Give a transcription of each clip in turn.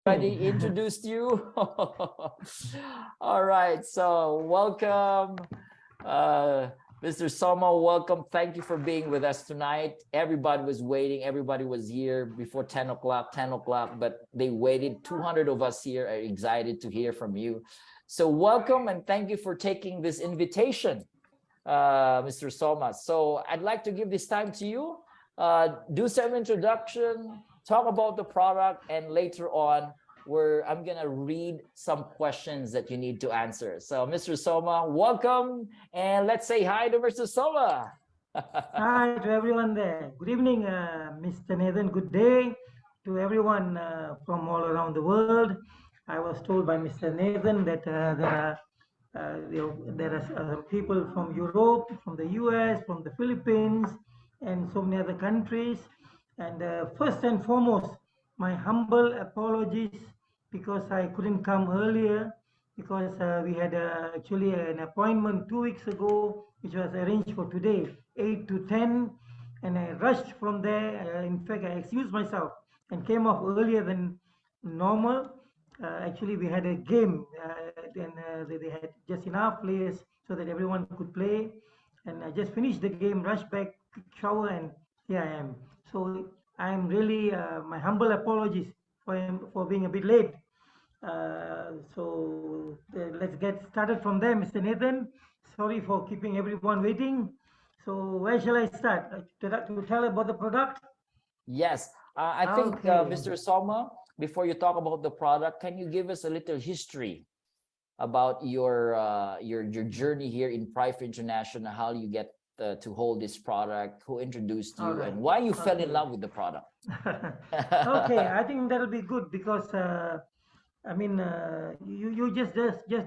Already introduced you. All right, so welcome, Mr. Soma. Welcome. Thank you for being with us tonight. Everybody was waiting. Everybody was here before 10 o'clock, but they waited. 200 of us here are excited to hear from you. So welcome and thank you for taking this invitation, Mr. Soma. So I'd like to give this time to you. Do some introduction, talk about the product, and later on, I'm gonna read some questions that you need to answer. So, Mr. Soma, welcome, and let's say hi to Mr. Soma. Hi to everyone there. Good evening, Mr. Nathan. Good day to everyone from all around the world. I was told by Mr. Nathan that there are people from Europe, from the US, from the Philippines, and so many other countries. And first and foremost, my humble apologies because I couldn't come earlier because we had actually an appointment 2 weeks ago, which was arranged for today, 8 to 10, and I rushed from there. In fact, I excused myself and came off earlier than normal. Actually, we had a game, and they had just enough players so that everyone could play. And I just finished the game, rushed back, quick shower, and here I am. So I'm really my humble apologies for being a bit late. Let's get started from there, Mr. Nathan. Sorry for keeping everyone waiting. So where shall I start? To tell about the product? Yes, I think, Okay. Mr. Soma, before you talk about the product, can you give us a little history about your journey here in Prife International? How you get to hold this product? Who introduced All you, right. and why you fell in Okay. love with the product? Okay, I think that'll be good because I mean you just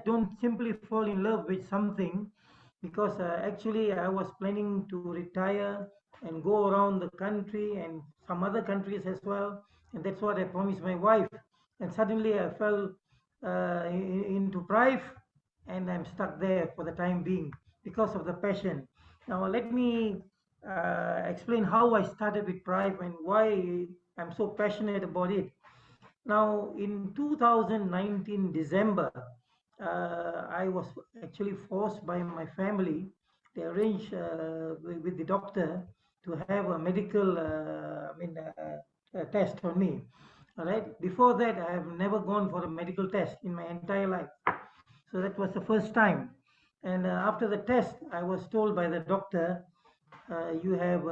don't simply fall in love with something because actually I was planning to retire and go around the country and some other countries as well, and that's what I promised my wife. And suddenly I fell into Prive, and I'm stuck there for the time being because of the passion. Now let me explain how I started with Prive and why I'm so passionate about it. Now, in 2019 December, I was actually forced by my family to arrange with the doctor to have a medical, test on me. All right. Before that, I have never gone for a medical test in my entire life. So that was the first time. And after the test, I was told by the doctor, you have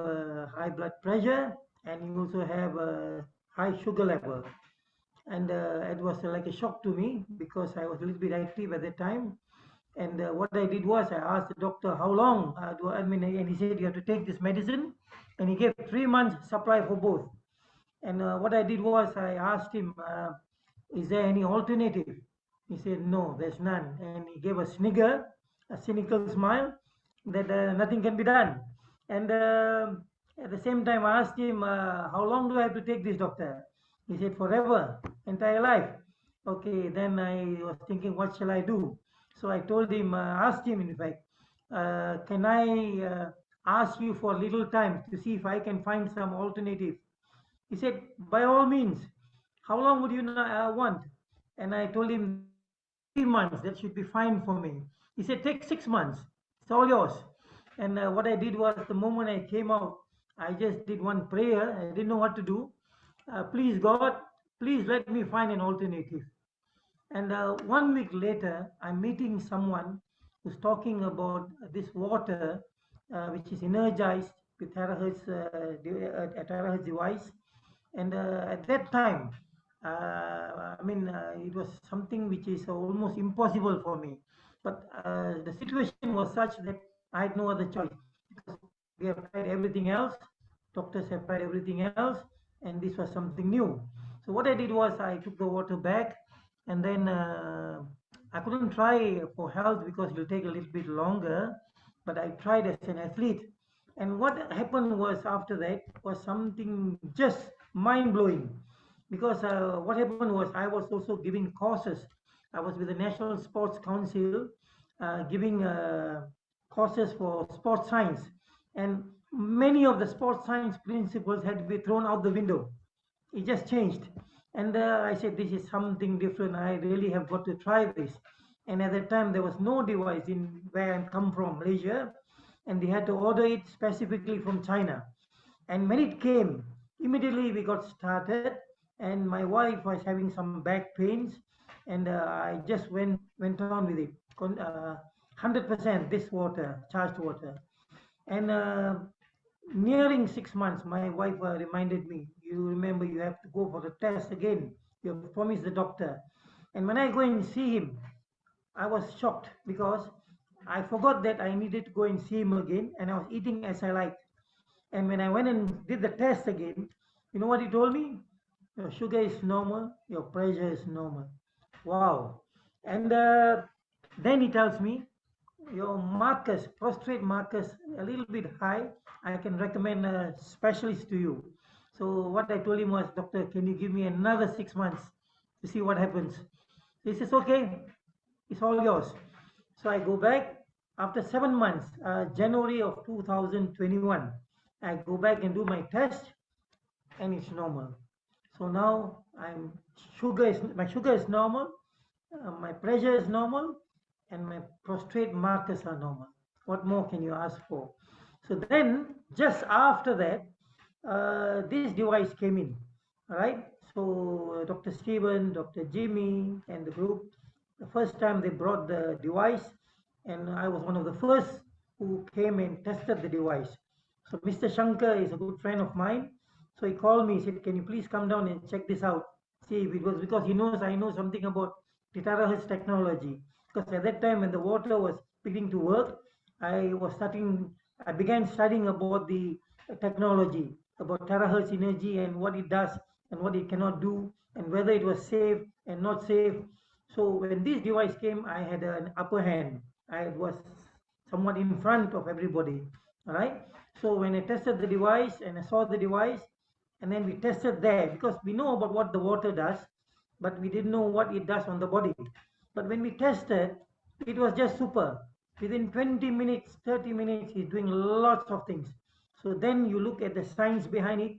high blood pressure and you also have a high sugar level. And it was like a shock to me because I was a little bit active at that time. And what I did was I asked the doctor how long and he said you have to take this medicine, and he gave 3 months supply for both. And what I did was I asked him, is there any alternative? He said no, there's none, and he gave a snigger, a cynical smile that nothing can be done. And at the same time I asked him, how long do I have to take this, doctor? He said forever, entire life. Okay, then I was thinking, what shall I do? So I told him, asked him in fact, can I ask you for a little time to see if I can find some alternative? He said, by all means. How long would you want? And I told him that 3 months, that should be fine for me. He said, take 6 months. It's all yours. And what I did was, the moment I came out, I just did one prayer. I didn't know what to do. Please, God, please let me find an alternative. And 1 week later, I'm meeting someone who's talking about this water, which is energized with terahertz, a terahertz device. And at that time, it was something which is almost impossible for me. But the situation was such that I had no other choice because we have tried everything else. Doctors have tried everything else, and this was something new. So what I did was I took the water back, and then I couldn't try for health because it will take a little bit longer. But I tried as an athlete, and what happened was after that was something just mind blowing, because what happened was I was also giving courses. I was with the National Sports Council, giving courses for sports science, and many of the sports science principles had to be thrown out the window. It just changed. And I said, this is something different. I really have got to try this. And at that time, there was no device in where I come from, Malaysia, and we had to order it specifically from China. And when it came, immediately we got started. And my wife was having some back pains, and I just went on with it. 100% this water, charged water. And nearing 6 months, my wife reminded me, you remember you have to go for the test again. You have promised the doctor. And when I go and see him, I was shocked because I forgot that I needed to go and see him again, and I was eating as I liked. And when I went and did the test again, you know what he told me? Your sugar is normal, your pressure is normal. Wow. And then he tells me, your markers, prostate markers, a little bit high. I can recommend a specialist to you. So what I told him was, doctor, can you give me another 6 months to see what happens? He says, okay, it's all yours. So I go back after 7 months, January of 2021. I go back and do my test, and it's normal. So now my sugar is normal, my pressure is normal, and my prostate markers are normal. What more can you ask for? So then, just after that, this device came in, right? So Dr. Steven, Dr. Jimmy, and the group, the first time they brought the device, and I was one of the first who came and tested the device. So Mr. Shankar is a good friend of mine. So he called me, he said, can you please come down and check this out? See if it was, because he knows I know something about the terahertz technology. Because at that time when the water was beginning to work, I began studying about the technology, about terahertz energy and what it does and what it cannot do, and whether it was safe and not safe. So when this device came, I had an upper hand. I was somewhat in front of everybody. All right. So when I tested the device and I saw the device, and then we tested there, because we know about what the water does, but we didn't know what it does on the body. But when we tested, it was just super. Within 20 minutes, 30 minutes, he's doing lots of things. So then you look at the science behind it,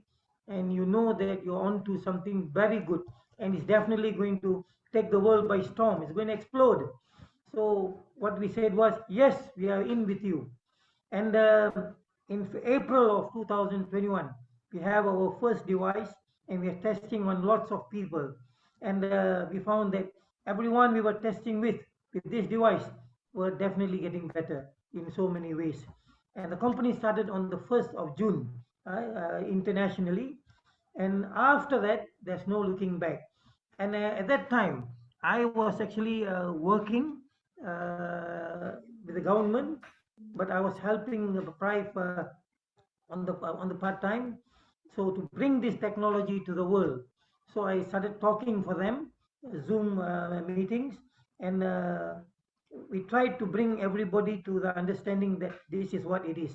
and you know that you're on to something very good, and it's definitely going to take the world by storm. It's going to explode. So what we said was, yes, we are in with you. And in April of 2021, we have our first device, and we are testing on lots of people. And we found that everyone we were testing with this device were definitely getting better in so many ways. And the company started on the 1st of June internationally. And after that, there's no looking back. And at that time, I was actually working with the government, but I was helping the private on the part time. So to bring this technology to the world, so I started talking for them, Zoom meetings, and we tried to bring everybody to the understanding that this is what it is,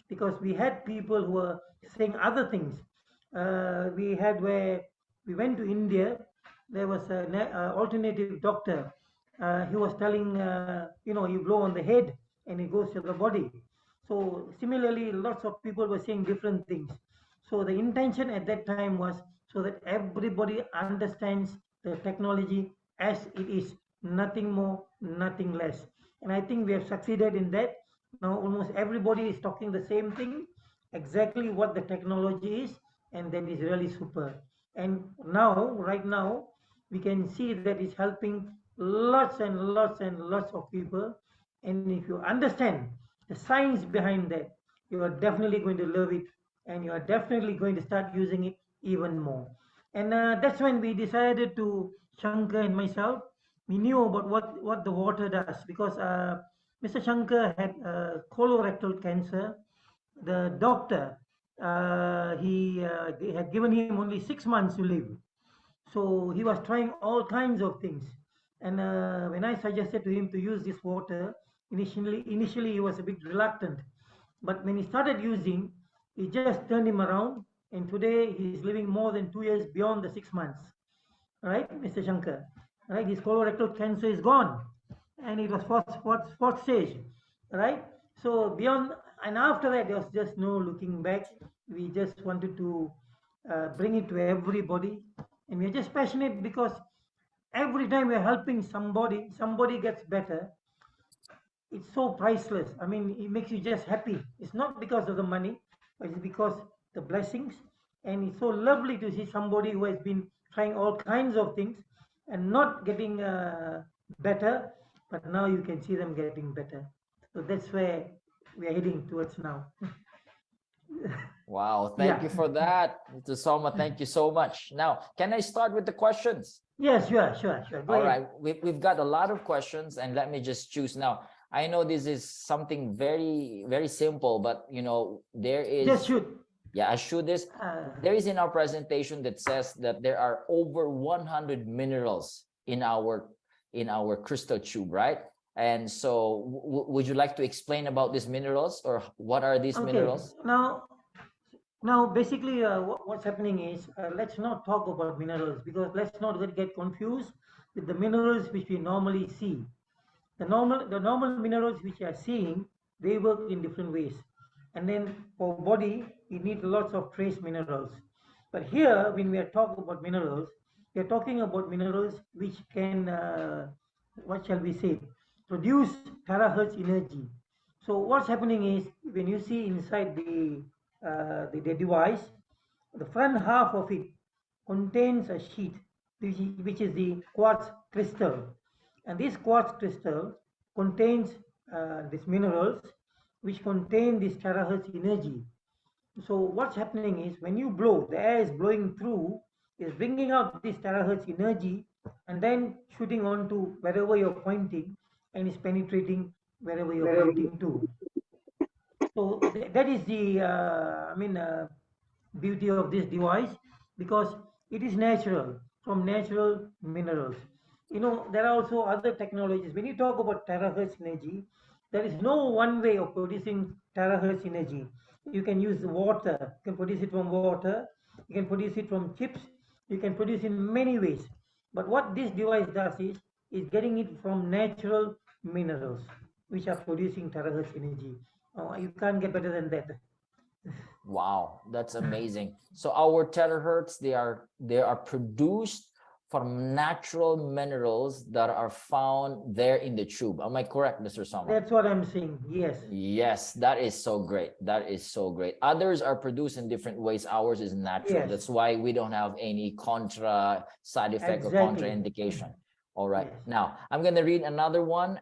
because we had people who were saying other things. We had where we went to India, there was an alternative doctor. He was telling, you blow on the head and it goes to the body. So similarly, lots of people were saying different things. So the intention at that time was so that everybody understands the technology as it is, nothing more, nothing less. And I think we have succeeded in that. Now almost everybody is talking the same thing, exactly what the technology is, and that is really super. And now, right now, we can see that it's helping lots and lots and lots of people. And if you understand the science behind that, you are definitely going to love it, and you are definitely going to start using it even more. And that's when we decided to, Shankar and myself, we knew about what the water does, because Mr. Shankar had colorectal cancer. The doctor, he had given him only 6 months to live. So he was trying all kinds of things. And when I suggested to him to use this water, initially he was a bit reluctant. But when he started using, it just turned him around. And today he's living more than 2 years beyond the 6 months. Right, Mr. Shankar? Right, his colorectal cancer is gone. And it was fourth stage. Right? So beyond, and after that, there was just no looking back. We just wanted to bring it to everybody, And we're just passionate because every time we're helping somebody, somebody gets better. It's so priceless. I mean, it makes you just happy. It's not because of the money, but it's because the blessings. And it's so lovely to see somebody who has been trying all kinds of things and not getting better, but now you can see them getting better. So that's where we are heading towards now. Wow, thank Yeah. you for that, Mr. Soma. Thank you so much. Now, can I start with the questions? Yeah, sure. Go All ahead. right, we've got a lot of questions, and let me just choose now. I know this is something very, very simple, but there Just is, shoot. yeah, I show this. There is in our presentation that says that there are over 100 minerals in our crystal tube, right? And so, would you like to explain about these minerals, or what are these Okay. minerals? Now, basically, what's happening is, let's not talk about minerals, because let's not get confused with the minerals which we normally see. The normal minerals which you are seeing, they work in different ways. And then for body, you need lots of trace minerals. But here, when we are talking about minerals, we are talking about minerals which can, what shall we say, produce terahertz energy. So what's happening is, when you see inside the device, the front half of it contains a sheet which is the quartz crystal, and this quartz crystal contains these minerals which contain this terahertz energy. So what's happening is, when you blow, the air is blowing through, is bringing out this terahertz energy and then shooting on to wherever you're pointing, and is penetrating wherever you're pointing to. So that is the beauty of this device, because it is natural, from natural minerals. There are also other technologies. When you talk about terahertz energy, there is no one way of producing terahertz energy. You can use water, you can produce it from water, you can produce it from chips, you can produce in many ways. But what this device does is getting it from natural minerals which are producing terahertz energy. You can't get better than that. Wow, that's amazing. So our terahertz, they are produced from natural minerals that are found there in the tube. Am I correct, Mr. Soma? That's what I'm saying. Yes. Yes, that is so great. That is so great. Others are produced in different ways. Ours is natural. Yes. That's why we don't have any contra side effect or Exactly. contraindication. All right. Yes. Now, I'm going to read another one.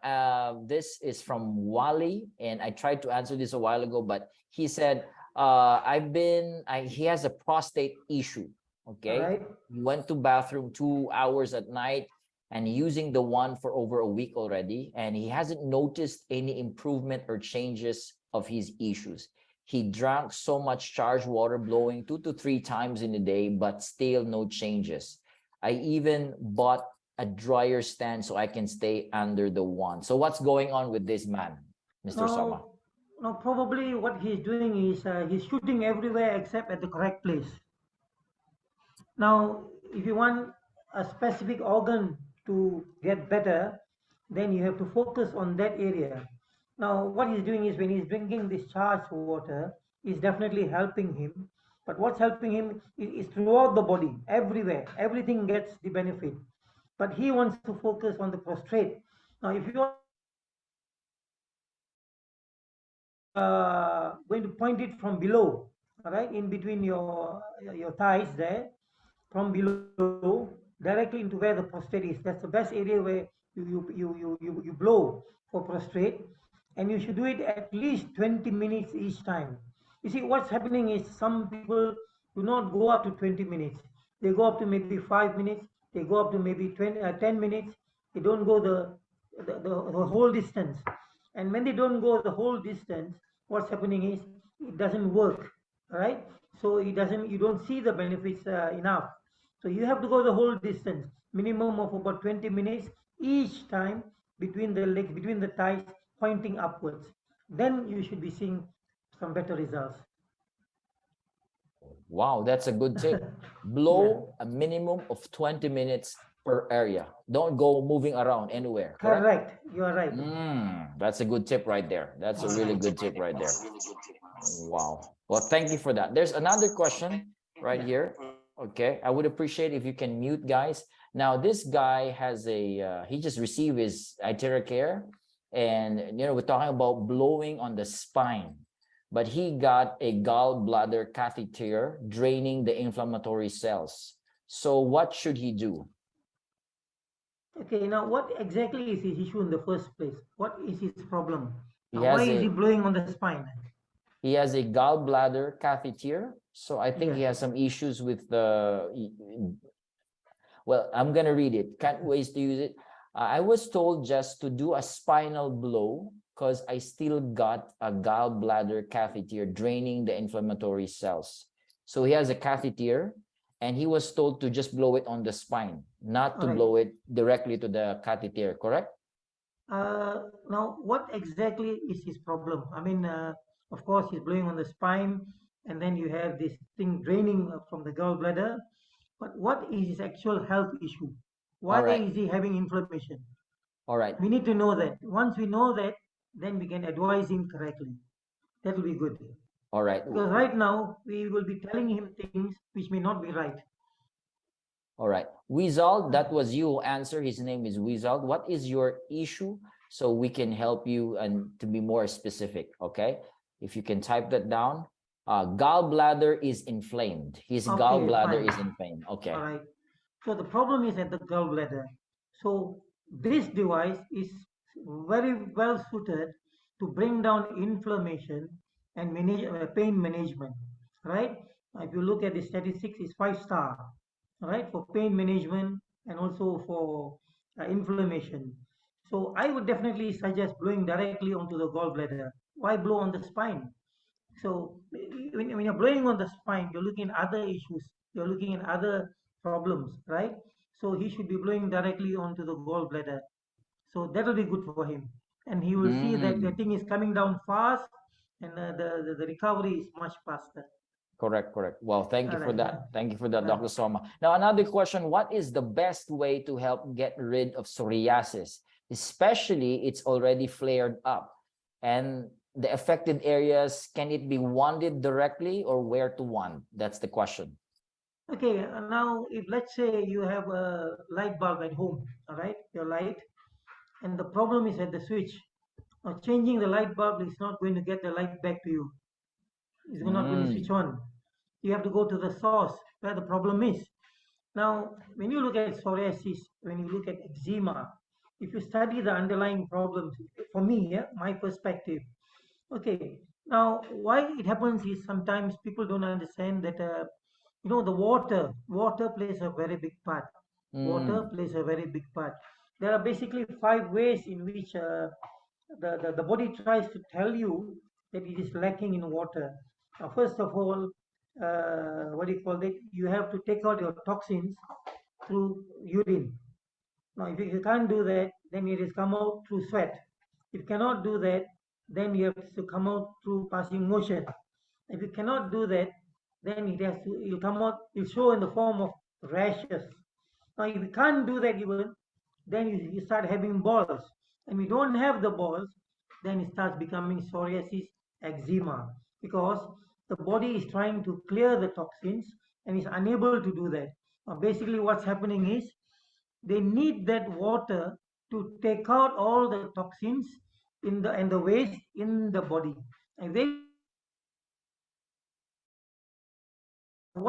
This is from Wally, and I tried to answer this a while ago, but he said, he has a prostate issue. Okay. Right. He went to bathroom 2 hours at night and using the one for over a week already, and he hasn't noticed any improvement or changes of his issues. He drank so much charged water, blowing 2 to 3 times in a day, but still no changes. I even bought a dryer stand so I can stay under the one. So what's going on with this man, Mr. Soma? Now, probably what he's doing is, he's shooting everywhere except at the correct place. Now, if you want a specific organ to get better, then you have to focus on that area. Now, what he's doing is, when he's drinking this charged water, is definitely helping him. But what's helping him is throughout the body, everywhere. Everything gets the benefit. But he wants to focus on the prostate. Now, if you want to focus on the prostate, you are going to point it from below, all right, in between your thighs there, from below directly into where the prostate is. That's the best area where you blow for prostate, and you should do it at least 20 minutes each time. You see, what's happening is, some people do not go up to 20 minutes. They go up to maybe 5 minutes. They go up to maybe 10 minutes. They don't go the whole distance. And when they don't go the whole distance, what's happening is, it doesn't work, right? So you don't see the benefits enough. So you have to go the whole distance, minimum of about 20 minutes each time, between the legs, between the thighs, pointing upwards. Then you should be seeing some better results. Wow, that's a good tip. Yeah, Blow a minimum of 20 minutes per area. Don't go moving around anywhere, correct? correct. You are right. That's a good tip right there. That's a really good tip right there. Wow. Well, thank you for that. There's another question right Yeah. here. Okay, I would appreciate if you can mute, guys. Now, this guy has he just received his itinerary care, and we're talking about blowing on the spine, but he got a gallbladder catheter draining the inflammatory cells. So what should he do? Okay, now what exactly is his issue in the first place? What is his problem? He Now, why has is he a blowing on the spine? he has a gallbladder catheter, so I think he Yes. has some issues with the. Well, I'm gonna read it. Can't ways to use it. I was told just to do a spinal blow because I still got a gallbladder catheter draining the inflammatory cells. So he has a catheter, and he was told to just blow it on the spine, not All to right. blow it directly to the catheter. Correct? Now, what exactly is his problem? I mean, of course, he's blowing on the spine, and then you have this thing draining from the gallbladder. But what is his actual health issue? All Why right. is he having inflammation? All right. We need to know that. Once we know that, then we can advise him correctly. That will be good. All right. Because right now, we will be telling him things which may not be right. All right. Wizald, that was you who answered. His name is Wizald. What is your issue? So we can help you and to be more specific. Okay. If you can type that down. Gallbladder is inflamed. His Okay, gallbladder fine. is inflamed. Okay. All right. So the problem is at the gallbladder. So this device is very well suited to bring down inflammation and pain management, right? If you look at the statistics, it's 5 star, right, for pain management and also for inflammation. So I would definitely suggest blowing directly onto the gallbladder. Why blow on the spine? So when you're blowing on the spine, you're looking at other issues, you're looking at other problems, right? So he should be blowing directly onto the gallbladder. So that will be good for him. And he will see that the Mm, thing is coming down fast and the recovery is much faster. correct, correct. Well, thank you All for right. that. Thank you for that, Uh, Dr. Soma. Now, another question. What is the best way to help get rid of psoriasis? Especially it's already flared up. And the affected areas, can it be wanded directly or where to wand? That's the question. okay, now if let's say you have a light bulb at home, all right, your light, and the problem is at the switch. Now changing the light bulb is not going to get the light back to you. It's not going to switch Mm, on. You have to go to the source where the problem is. Now, when you look at psoriasis, when you look at eczema, if you study the underlying problems, for me, yeah, my perspective, okay. Now, why it happens is sometimes people don't understand that the water plays a very big part. Water mm, plays a very big part. There are basically 5 ways in which the body tries to tell you that it is lacking in water. First of all, what do you call it? You have to take out your toxins through urine. Now, if you can't do that, then it is come out through sweat. If you cannot do that, then you have to come out through passing motion. If you cannot do that, then it'll come out, it'll show in the form of rashes. Now, if you can't do that even, then you start having balls. And we don't have the balls, then it starts becoming psoriasis, eczema, because the body is trying to clear the toxins and is unable to do that. Now, basically, what's happening is they need that water to take out all the toxins in the and the waste in the body. And very important to take out the waste in the body. Now,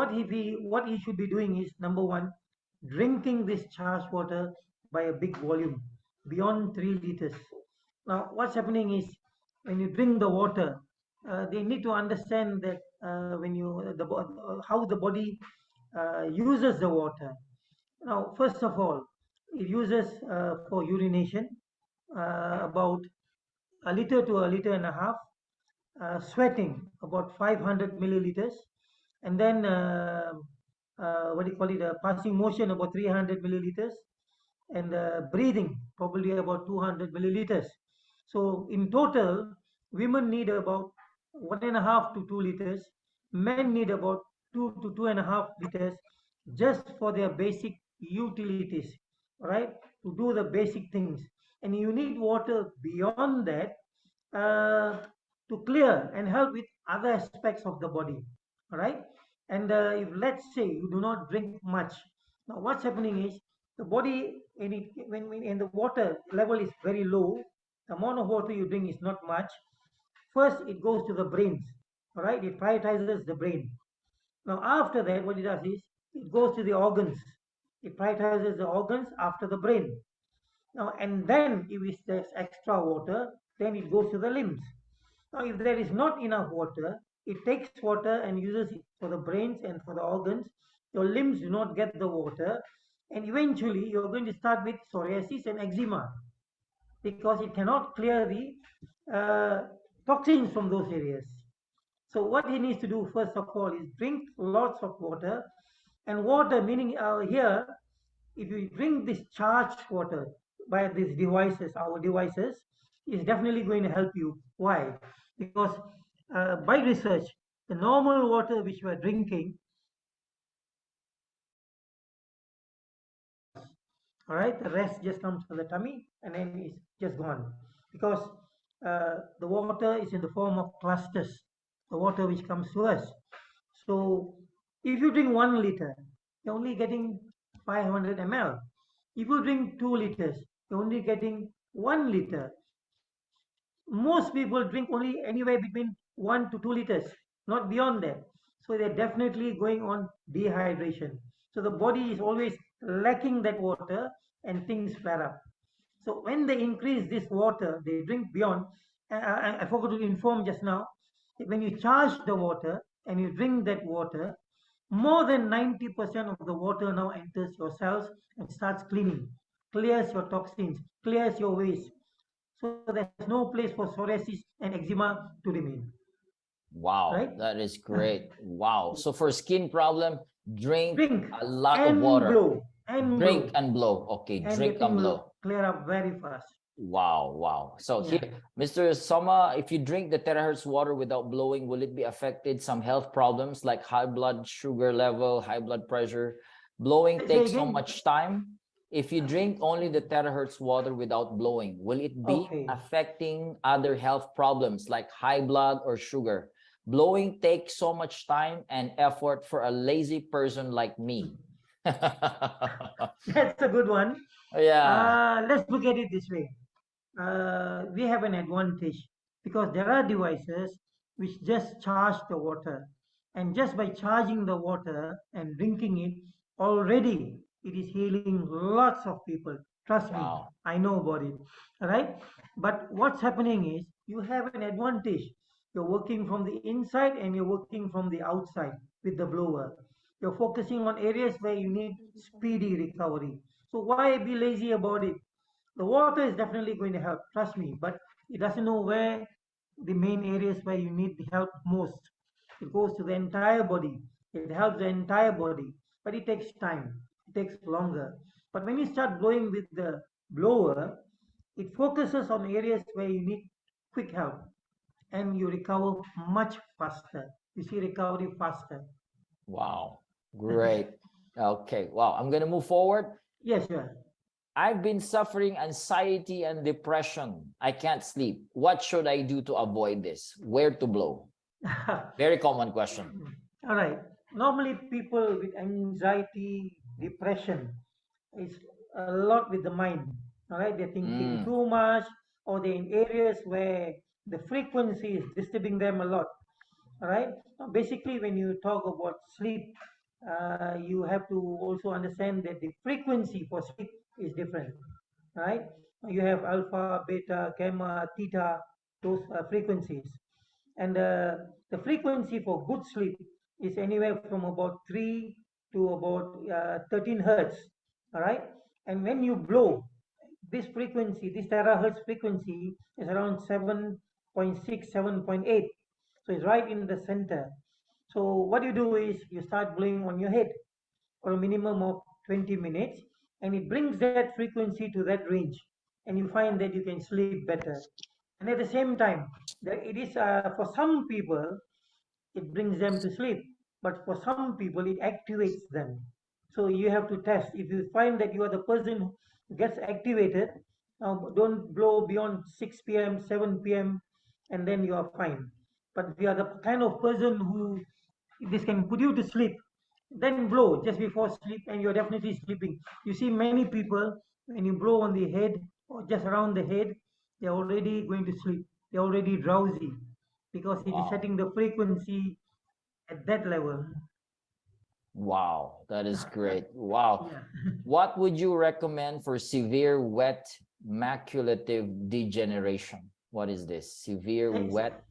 what he should be doing is number one, drinking this charged water by a big volume, beyond 3 liters. Now, what's happening is when you drink the water, they need to understand that when you how the body uses the water. Now, first of all, it uses for urination about a liter to a liter and a half, sweating about 500 milliliters, and then what do you call it? Passing motion about 300 milliliters, and breathing probably about 200 milliliters. So in total, women need about 1.5 to 2 liters. Men need about 2 to 2.5 liters just for their basic utilities, right? To do the basic things, and you need water beyond that uh, to clear and help with other aspects of the body, all right? And if let's say you do not drink much, now what's happening is the body, when the water level is very low, the amount of water you drink is not much. First, it goes to the brains, all right? It prioritizes the brain. Now, after that, what it does is it goes to the organs. It prioritizes the organs after the brain. Now, and then if there's extra water, then it goes to the limbs. Now, if there is not enough water, it takes water and uses it for the brains and for the organs. Your limbs do not get the water, and eventually you're going to start with psoriasis and eczema because it cannot clear the toxins from those areas. So what he needs to do first of all is drink lots of water, and water meaning here, if you drink this charged water by these devices, our devices, is definitely going to help you. Why? Because by research, the normal water which we are drinking, all right, the rest just comes to the tummy and then it's just gone because the water is in the form of clusters, the water which comes to us. So if you drink 1 liter, you're only getting 500 ml. If you drink 2 liters, you're only getting 1 liter. Most people drink only anywhere between 1 to 2 liters, not beyond that. So they're definitely going on dehydration. So the body is always lacking that water and things flare up. So when they increase this water, they drink beyond. I forgot to inform just now, when you charge the water and you drink that water, more than 90% of the water now enters your cells and starts cleaning, clears your toxins, clears your waste. So there's no place for psoriasis and eczema to remain. Wow, Right? that is great. Wow. So for skin problem, drink Drink a lot of and water. blow and Drink blow, and blow. Okay, and the drink thing and will blow. clear up very fast. Wow, wow. So Yeah. here, Mr. Soma, if you drink the terahertz water without blowing, will it be affected some health problems like high blood sugar level, high blood pressure? Blowing Say takes so again. much time. If you drink only the terahertz water without blowing, will it be Okay. affecting other health problems like high blood or sugar? Blowing takes so much time and effort for a lazy person like me. That's a good one. Yeah. Let's look at it this way. We have an advantage because there are devices which just charge the water, and just by charging the water and drinking it, already it is healing lots of people. Trust me, Wow. I know about it. All right, but what's happening is you have an advantage. You're working from the inside and you're working from the outside with the blower. You're focusing on areas where you need speedy recovery. So why be lazy about it? The water is definitely going to help, trust me, but it doesn't know where the main areas where you need the help most. It goes to the entire body. It helps the entire body, but it takes time. It takes longer. But when you start blowing with the blower, it focuses on areas where you need quick help and you recover much faster. You see recovery faster. Wow. Great. Okay. Wow. I'm going to move forward. Yes, sure. I've been suffering anxiety and depression. I can't sleep. What should I do to avoid this? Where to blow? Very common question. All right. Normally, people with anxiety, depression, it's a lot with the mind. All right. They're thinking too much, or they're in areas where the frequency is disturbing them a lot. All right. Now, basically, when you talk about sleep, you have to also understand that the frequency for sleep is different. Right. You have alpha, beta, gamma, theta, those frequencies. And the frequency for good sleep is anywhere from about 3 to about 13 hertz. All right. And when you blow, this frequency, this terahertz frequency is around 7.6, 7.8. So it's right in the center. So what you do is you start blowing on your head for a minimum of 20 minutes, and it brings that frequency to that range, and you find that you can sleep better. And at the same time, it is for some people it brings them to sleep, but for some people it activates them. So you have to test. If you find that you are the person who gets activated, don't blow beyond 6 p.m., 7 p.m., and then you are fine. But if you are the kind of person who This can put you to sleep. Then blow just before sleep, and you're definitely sleeping. You see many people, when you blow on the head or just around the head, they're already going to sleep. They're already drowsy because it is Wow. setting the frequency at that level. Wow, that is great. Wow. Yeah. What would you recommend for severe wet maculative degeneration? What is this? Severe wet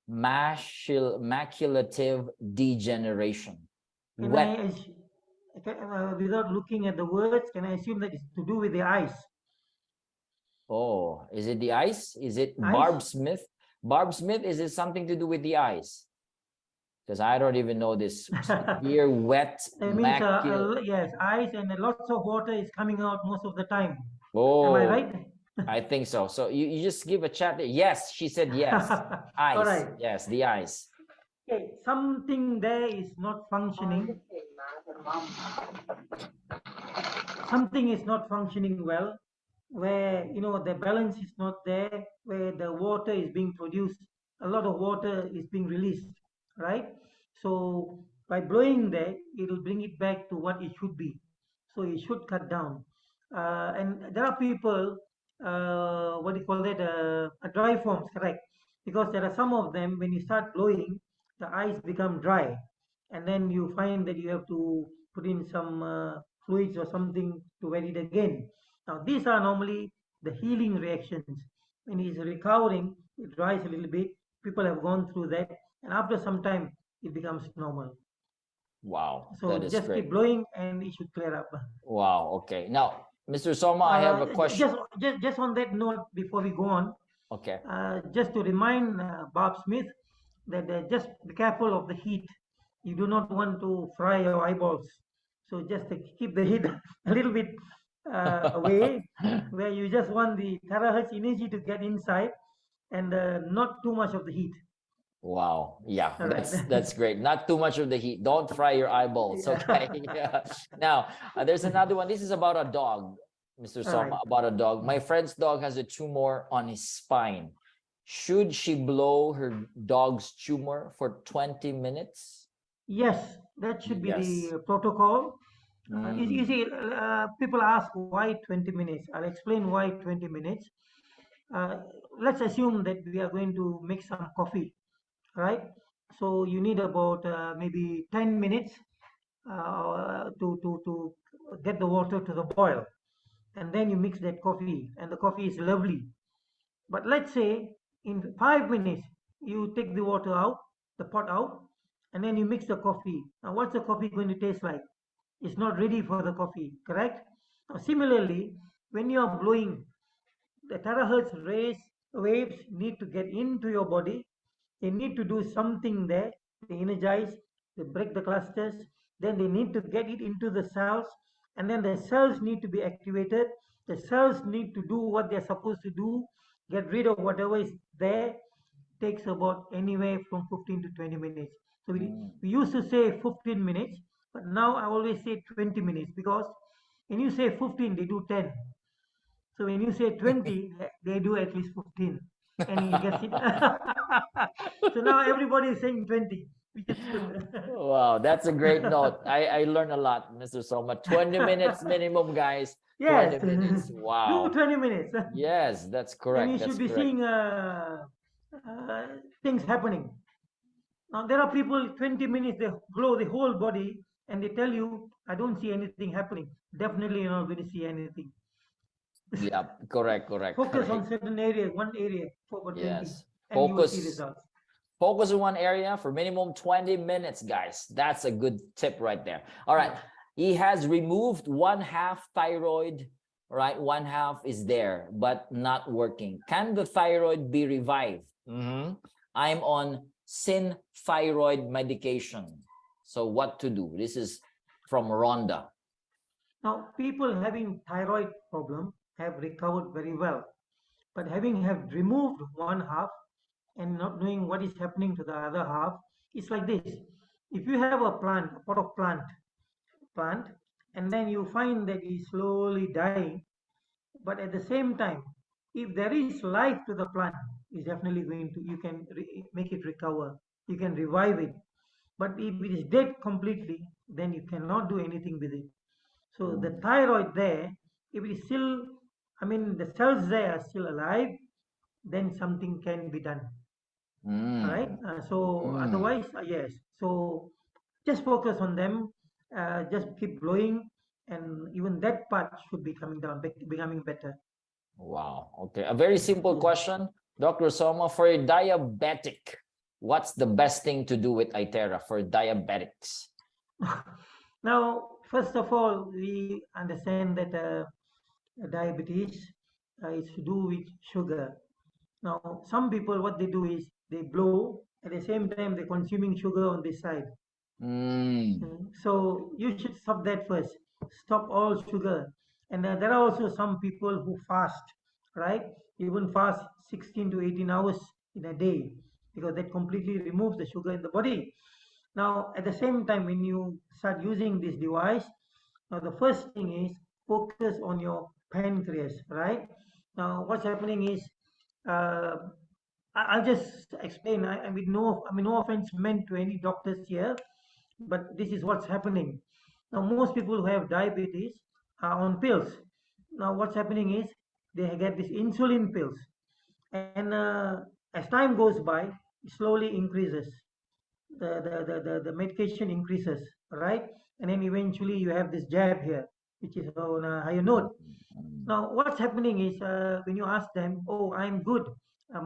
maculative degeneration. Can I, Wet. without looking at the words, can I assume that it's to do with the eyes? Oh, is it the eyes? Is it Eyes? Barb Smith? Barb Smith, is it something to do with the eyes? Because I don't even know this. Severe wet That means, macul. yes, eyes, and lots of water is coming out most of the time. Am I Oh, right? I think so. So you just give a chat there. Yes, she said yes. All Eyes. right. Yes, the eyes. Okay, something there is not functioning. Something is not functioning well, where the balance is not there, where the water is being produced, a lot of water is being released, right? So by blowing there, it will bring it back to what it should be. So it should cut down. And there are people, what do you call that, dry forms, correct? Because there are some of them, when you start blowing, the eyes become dry, and then you find that you have to put in some fluids or something to wet it again. Now, these are normally the healing reactions. When he's recovering, it dries a little bit. People have gone through that, and after some time, it becomes normal. Wow, that So is just great. keep blowing, and it should clear up. Wow. Okay. Now, Mr. Soma, I have a question. Just on that note, before we go on, Okay. just to remind Bob Smith that just be careful of the heat. You do not want to fry your eyeballs. So just keep the heat a little bit away, where you just want the terahertz energy to get inside, and not too much of the heat. Wow. Yeah, All right. that's great. Not too much of the heat. Don't fry your eyeballs. Okay. Yeah. Yeah. Now, there's another one. This is about a dog, Mr. All right. Soma, about a dog. My friend's dog has a tumor on his spine. Should she blow her dog's tumor for 20 minutes? Yes, that should be Yes. the protocol. You Mm. see, people ask why 20 minutes. I'll explain why 20 minutes. Uh, let's assume that we are going to make some coffee, right? So you need about maybe 10 minutes to get the water to the boil, and then you mix that coffee, and the coffee is lovely. But let's say in 5 minutes you take the water out, the pot out, and then you mix the coffee. Now, what's the coffee going to taste like? It's not ready for the coffee, correct? Now, similarly, when you are blowing, the terahertz waves need to get into your body. They need to do something there. They energize, they break the clusters, then they need to get it into the cells, and then the cells need to be activated. The cells need to do what they're supposed to do, get rid of whatever is there. Takes about anywhere from 15 to 20 minutes. So Mm. we used to say 15 minutes, but now I always say 20 minutes, because when you say 15, they do 10. So when you say 20, they do at least 15. And he gets it. So now everybody is saying 20, which is good. Wow, that's a great note. I learned a lot, Mr. Soma. 20 minutes minimum, guys. 20 Yes, minutes. do Wow. 20 minutes. Yes, that's And you correct. should That's be correct. seeing things happening. Now, there are people, 20 minutes, they blow the whole body and they tell you, I don't see anything happening. Definitely, you're not going to see anything. Yeah, correct, correct, Focus correct. on certain areas, one area for about 20, Yes. and you will see Focus results. focus on one area for minimum 20 minutes, guys. That's a good tip right there. All right. Yeah. He has removed one half thyroid, right? One half is there, but not working. Can the thyroid be revived? I'm on thyroid medication. So what to do? This is from Rhonda. Now, people having thyroid problem have recovered very well, but having have removed one half and not knowing what is happening to the other half, it's like this. If you have a plant, a pot of plant, and then you find that it's slowly dying, but at the same time, if there is life to the plant, it's definitely going to, you can make it recover. you can revive it. But if it is dead completely, then you cannot do anything with it. So the Mm. thyroid there, if it is still, I mean, the cells there are still alive, then something can be done. All right. Mm. So Mm. otherwise, yes. So just focus on them. Just keep blowing, and even that part should be coming down, becoming better. Wow. Okay. A very simple Yeah. question, Dr. Soma. For a diabetic, what's the best thing to do with Itera for diabetics? Now, first of all, we understand that diabetes is to do with sugar. Now, some people, what they do is they blow at the same time they're consuming sugar on this side. Mm. So you should stop that first. Stop all sugar. And there are also some people who fast, right? Even fast 16 to 18 hours in a day because that completely removes the sugar in the body. Now, at the same time, when you start using this device, now the first thing is focus on your pancreas, right? Now, what's happening is uh, I'll just explain. I mean, no offense meant to any doctors here, but this is what's happening. Now, most people who have diabetes are on pills. Now, what's happening is they get these insulin pills, and as time goes by, it slowly increases. The medication increases, right? And then eventually you have this jab here, which is on a higher Mm. note. Mm. Now, what's happening is when you ask them, "Oh, I'm good.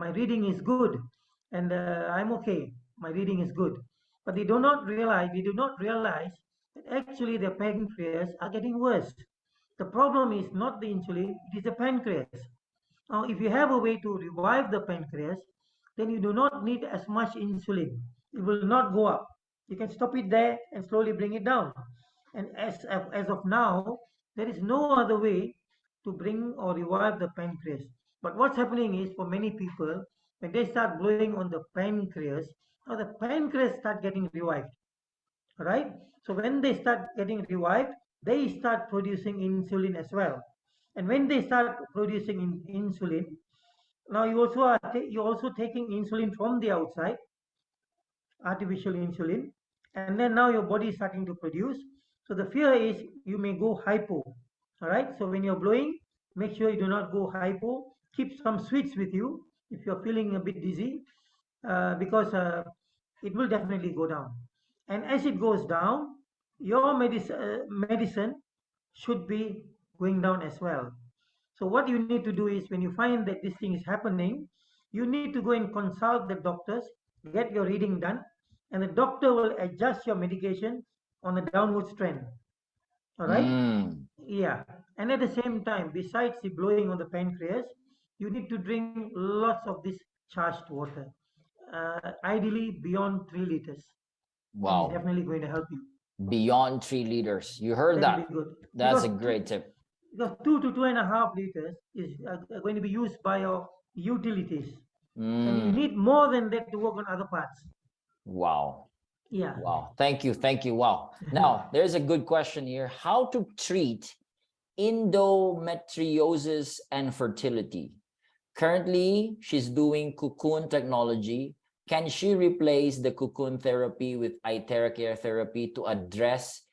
My reading is good, and I'm okay. My reading is good," but they do not realize that actually their pancreas are getting worse. The problem is not the insulin; it is the pancreas. Now, if you have a way to revive the pancreas, then you do not need as much insulin. It will not go up. You can stop it there and slowly bring it down. And as of now, there is no other way to bring or revive the pancreas. But what's happening is for many people, when they start blowing on the pancreas, now the pancreas start getting revived, right? So when they start getting revived, they start producing insulin as well. And when they start producing insulin, now you're also taking insulin from the outside, artificial insulin, and then now your body is starting to produce. So the fear is you may go hypo. All right. So when you're blowing, make sure you do not go hypo. Keep some sweets with you if you're feeling a bit dizzy, because it will definitely go down. And as it goes down, your medicine should be going down as well. So what you need to do is when you find that this thing is happening, you need to go and consult the doctors, get your reading done, and the doctor will adjust your medication on a downwards trend. All right? Mm. Yeah. And at the same time, besides the blowing on the pancreas, you need to drink lots of this charged water, ideally beyond 3 liters. Then it's Wow. definitely going to help you. Beyond 3 liters. You heard That will be that. good. That's a great tip. Because 2 to 2.5 liters is going to be used by your utilities, and you Mm. need more than that to work on other parts. Wow. Yeah. Wow. Thank you. Thank you. Wow. Now, there's a good question here. How to treat endometriosis and fertility? Currently, she's doing cocoon technology. Can she replace the cocoon therapy with Iteracare therapy to address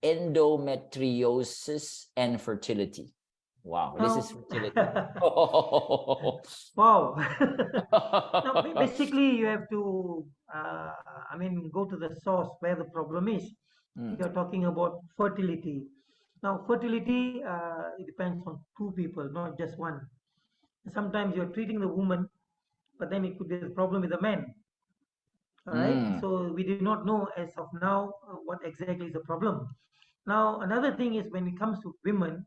endometriosis and fertility? Wow, this is Now, fertility. Oh. wow. Now, basically, you have to, go to the source where the problem is. Mm. You're talking about fertility. Now, fertility, it depends on two people, not just one. Sometimes you're treating the woman, but then it could be a problem with the man. All right. Mm. So we do not know as of now what exactly is the problem. Now, another thing is when it comes to women,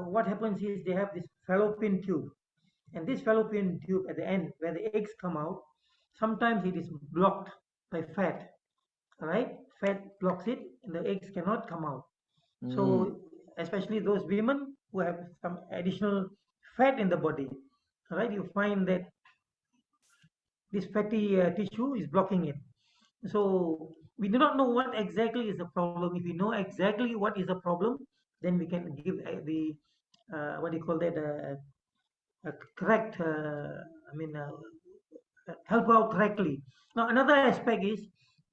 what happens is they have this fallopian tube, and this fallopian tube at the end where the eggs come out, sometimes it is blocked by fat. All right, fat blocks it, and the eggs cannot come out. Mm. So, especially those women who have some additional fat in the body, all right, you find that this fatty tissue is blocking it. So we do not know what exactly is the problem. If we know exactly what is the problem, then we can give the what do you call that, correct, I mean, help out correctly. Now, another aspect is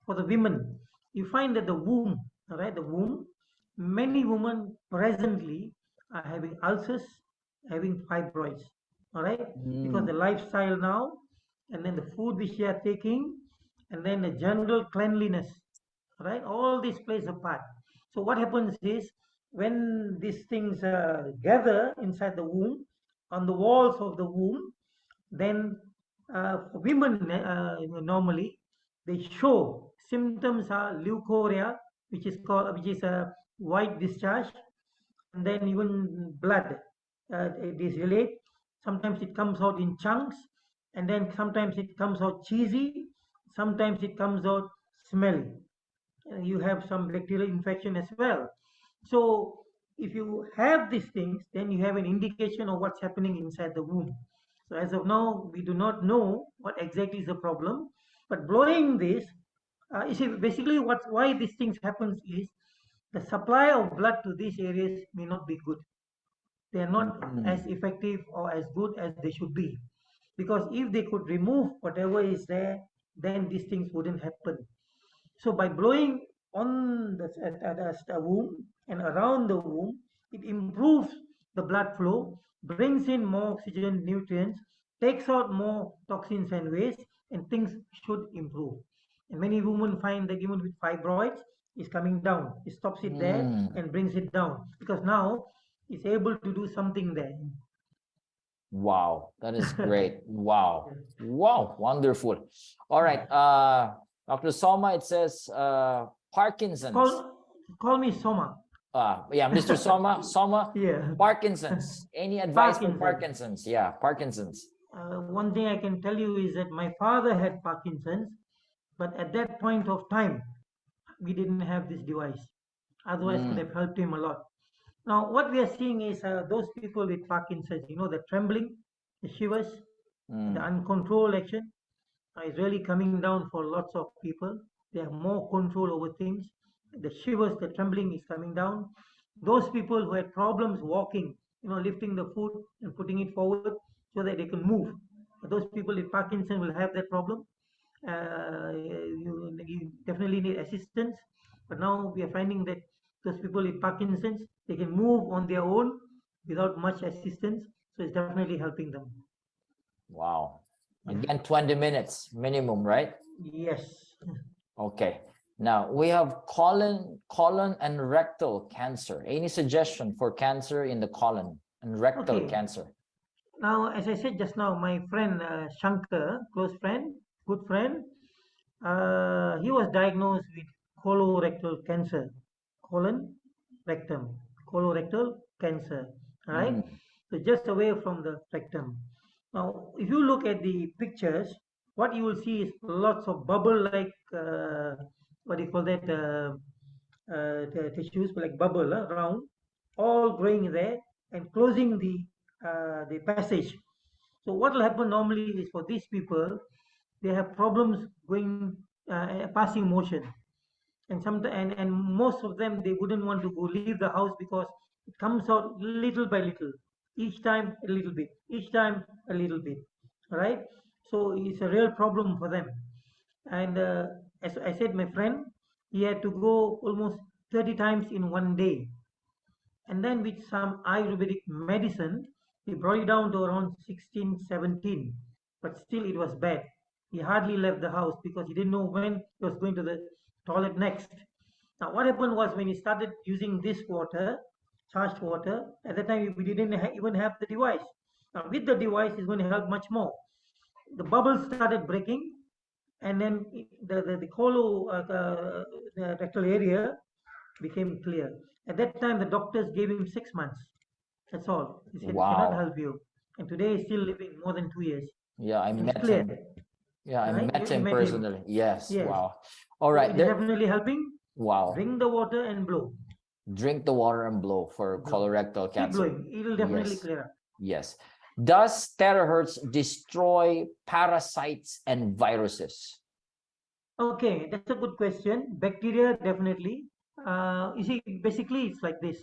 for the women. You find that the womb, all right, the womb, many women presently are having ulcers, having fibroids, all right, because the Mm, lifestyle now, and then the food which they are taking, and then the general cleanliness, right? All this plays a part. So what happens is when these things gather inside the womb, on the walls of the womb, then for women normally they show symptoms are leukorrhea, which is a white discharge, and then even blood. It is relate. Sometimes it comes out in chunks, and then sometimes it comes out cheesy. Sometimes it comes out smelly. You have some bacterial infection as well. So if you have these things, then you have an indication of what's happening inside the womb. So as of now, we do not know what exactly is the problem. But blowing this, you see, basically why these things happens is the supply of blood to these areas may not be good. They are not as mm, effective or as good as they should be. Because if they could remove whatever is there, then these things wouldn't happen. So by blowing on the womb and around the womb, it improves the blood flow, brings in more oxygen, nutrients, takes out more toxins and waste, and things should improve. And many women find that even with fibroids, it's coming down. It stops it there mm. and brings it down because now it's able to do something there. Wow, that is great. Wow. Wow, wonderful. All right. Dr. Soma, it says Parkinson's. Call me Soma. Yeah, Mr. Soma, Soma, Yeah. Parkinson's. Any advice for Parkinson. Parkinson's? Yeah, Parkinson's. One thing I can tell you is that my father had Parkinson's, but at that point of time, we didn't have this device. Otherwise, could have Mm, helped him a lot. Now, what we are seeing is those people with Parkinson's, the trembling, the shivers, the mm, uncontrolled action is really coming down for lots of people. They have more control over things. The shivers, the trembling is coming down. Those people who had problems walking, lifting the foot and putting it forward so that they can move. Those people with Parkinson will have that problem. You definitely need assistance. But now we are finding that those people with Parkinson's, they can move on their own without much assistance. So it's definitely helping them. wow. Yeah. Again, 20 minutes minimum, right? Yes. Okay. Now we have colon and rectal cancer. Any suggestion for cancer in the colon and rectal Okay. cancer? Now, as I said just now, my friend Shankar, close friend, good friend, he was diagnosed with colorectal cancer, colon, rectum, colorectal cancer. All right, Mm, so just away from the rectum. Now, if you look at the pictures, what you will see is lots of bubble-like, what do you call that, tissues, like bubble around, all growing there and closing the passage. So what will happen normally is for these people, they have problems going passing motion, and most of them they wouldn't want to go leave the house because it comes out little by little, each time a little bit, each time a little bit, right? So it's a real problem for them. And as I said, my friend, he had to go almost 30 times in one day, and then with some Ayurvedic medicine, he brought it down to around 16, 17. But still, it was bad. He hardly left the house because he didn't know when he was going to the toilet next. Now, what happened was when he started using this water, charged water, at the time we didn't even have the device. Now, with the device, it's going to help much more. The bubbles started breaking, and then the rectal area became clear. At that time, the doctors gave him 6 months. That's all. He said, "We cannot wow. help you." And today, he's still living more than 2 years. Yeah, I And it's met clear, him. Yeah, I right? met You him met him. personally. Yes. Yes. Wow. All So right. it is There. definitely helping. Wow. Drink the water and blow. Drink the water and blow for Blow. colorectal Keep cancer. blowing. It will definitely Yes. clear up. Yes. Does terahertz destroy parasites and viruses? Okay, that's a good question. Bacteria, definitely. You see, basically, it's like this.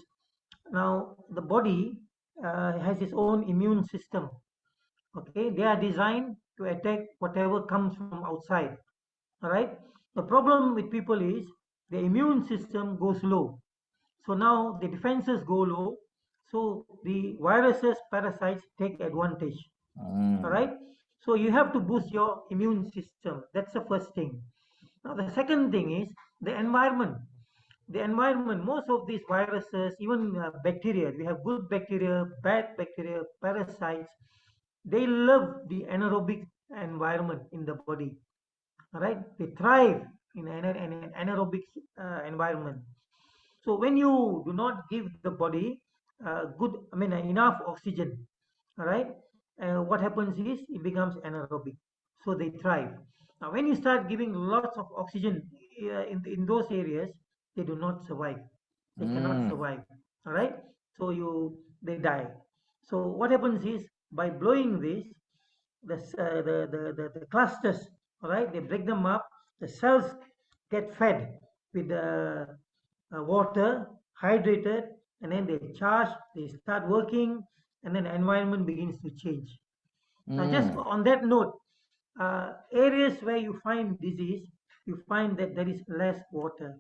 Now, the body has its own immune system. Okay, they are designed to attack whatever comes from outside. All right. The problem with people is the immune system goes low. So now the defenses go low. So the viruses, parasites take advantage. All Mm. right. So you have to boost your immune system. That's the first thing. Now the second thing is the environment. The environment, most of these viruses, even bacteria, we have good bacteria, bad bacteria, parasites, they love the anaerobic environment in the body. All right, they thrive in an anaerobic environment. So when you do not give the body enough oxygen, all right, what happens is it becomes anaerobic. So they thrive. Now, when you start giving lots of oxygen in those areas, they do not survive. They cannot Mm. survive. All right. So they die. So what happens is by blowing this, the clusters, all right, they break them up. The cells get fed with the water, hydrated, and then they charge, they start working, and then the environment begins to change. Now, just Mm. on that note, areas where you find disease, you find that there is less water.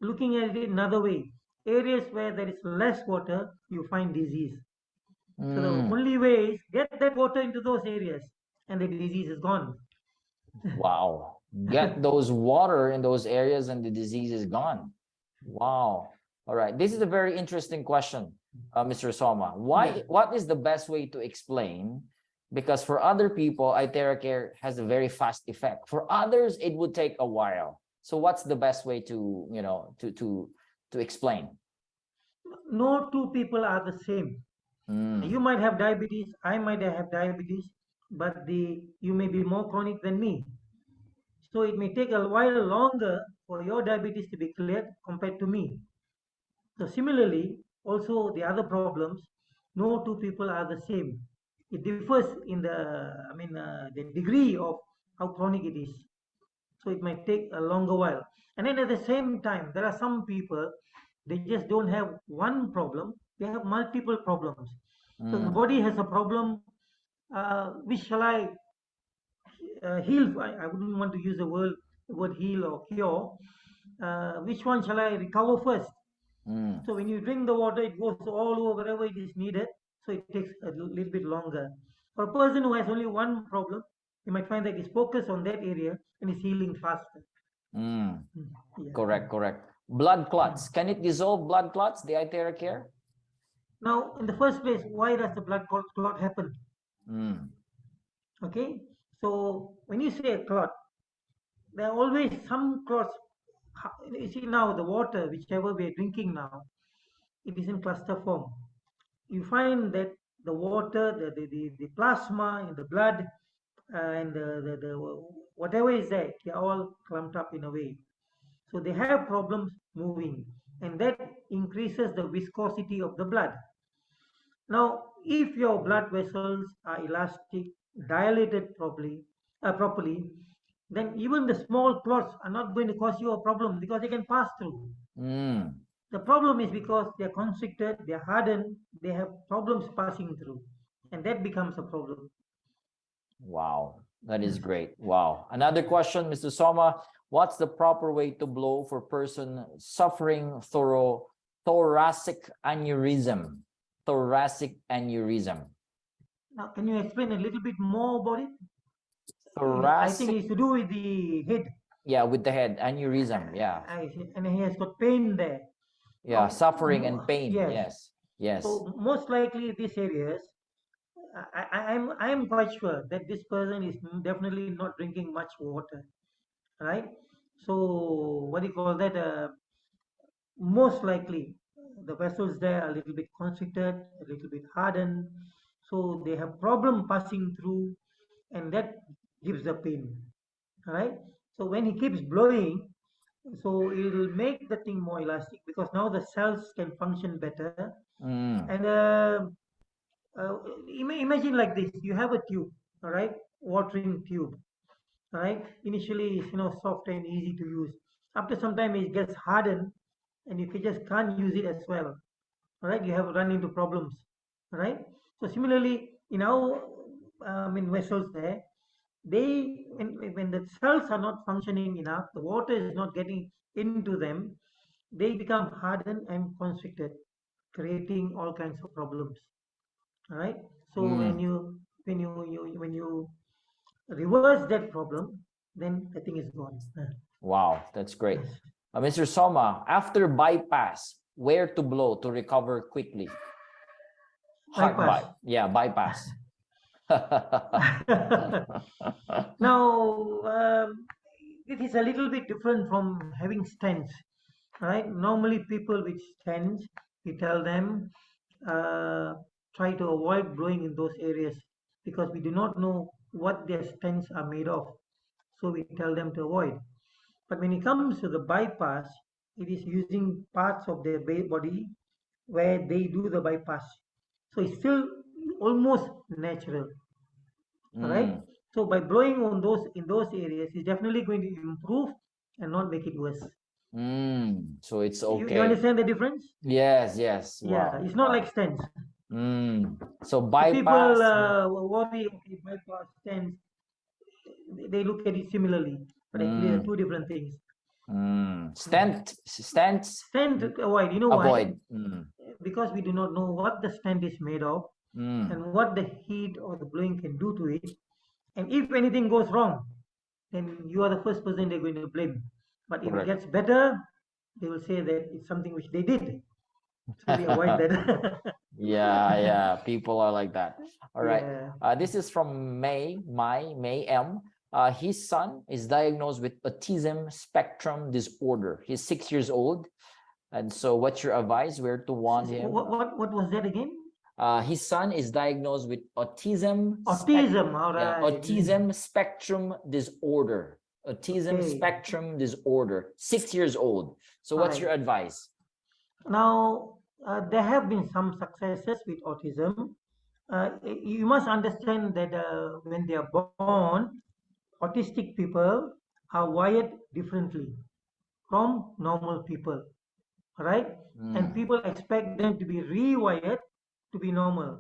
Looking at it another way, areas where there is less water, you find disease. So the Mm. only way is get that water into those areas, and the disease is gone. Wow. Get those water in those areas and the disease is gone. Wow. All right. This is a very interesting question, Mr. Soma. Yeah. What is the best way to explain? Because for other people, Iteracare has a very fast effect. For others, it would take a while. So what's the best way to, to explain? No two people are the same. You Mm. might have diabetes, I might have diabetes, but you may be more chronic than me. So it may take a while longer for your diabetes to be cleared compared to me. So similarly, also the other problems, no two people are the same. It differs in the degree of how chronic it is. So it might take a longer while. And then at the same time, there are some people, they just don't have one problem, they have multiple problems. So the Mm. body has a problem, which shall I heal? I wouldn't want to use the word heal or cure. Which one shall I recover first? Mm. So when you drink the water, it goes all over wherever it is needed. So it takes a little bit longer. For a person who has only one problem, you might find that he's focused on that area and is healing faster. Mm. Mm, yeah. Correct, correct. Blood Mm. clots. Can it dissolve blood clots, the Iteracare? Now, in the first place, why does the blood clot happen? Mm. Okay, so when you say a clot, there are always some clots. You see now the water, whichever we are drinking now, it is in cluster form. You find that the water, the plasma in the blood, and the whatever is there, they are all clumped up in a way. So they have problems moving, and that increases the viscosity of the blood. Now, if your blood vessels are elastic, dilated properly, then even the small clots are not going to cause you a problem because they can pass through. Mm. The problem is because they're constricted, they're hardened, they have problems passing through, and that becomes a problem. Wow, that is great. Wow. Another question, Mr. Soma. What's the proper way to blow for person suffering thoracic aneurysm? Thoracic aneurysm. Now, can you explain a little bit more about it? I think Thoracic, it's to do with the head. yeah, with the head, aneurysm. Yeah. And he has got pain there. Yeah, Now, suffering and pain. yes. Yes. Yes. So most likely these areas, I'm quite sure that this person is definitely not drinking much water, right? So what do you call that? Most likely the vessels there are a little bit constricted, a little bit hardened, so they have problem passing through, and that gives the pain. All right. So when he keeps blowing, so it will make the thing more elastic because now the cells can function better. Mm. And uh, imagine like this: you have a tube, all right, watering tube, all right. Initially, it's soft and easy to use. After some time, it gets hardened, and you just can't use it as well. All right, you have run into problems. All right. So similarly, vessels there, when the cells are not functioning enough, the water is not getting into them, they become hardened and constricted, creating all kinds of problems. All right. So Mm. when you reverse that problem, then the thing is gone. Wow, that's great. Yes. Mr. Soma, after bypass, where to blow to recover quickly? Heart Bypass. bypass. Now, it is a little bit different from having stents, right? Normally, people with stents, we tell them uh, try to avoid blowing in those areas because we do not know what their stents are made of. So we tell them to avoid. But when it comes to the bypass, it is using parts of their body where they do the bypass. So it's still almost natural. All right. Mm. So by blowing on those in those areas, it's definitely going to improve and not make it worse. So it's You okay. understand the difference? Yes, yes. Yeah, Wow, it's not like wow. stents. So So people bypass. worry, okay, bypass stents. They look at it similarly, but actually they're Mm. two different things. Stents Stent avoid. You know why? avoid. Because we do not know what the stent is made of Mm. and what the heat or the blowing can do to it. And if anything goes wrong, then you are the first person they're going to blame. But if it Correct. gets better, they will say that it's something which they did. So we avoid that. Yeah, people are like that. All right. Yeah. This is from May M. His son is diagnosed with autism spectrum disorder. He's 6 years old. And so what's your advice? Where to want him? What was that again? His son is diagnosed with Autism. All right. autism spectrum disorder. Autism Okay. spectrum disorder. 6 years old. So All what's right. your advice? Now, there have been some successes with autism. You must understand that when they are born, autistic people are wired differently from normal people, right? And Mm. people expect them to be rewired to be normal,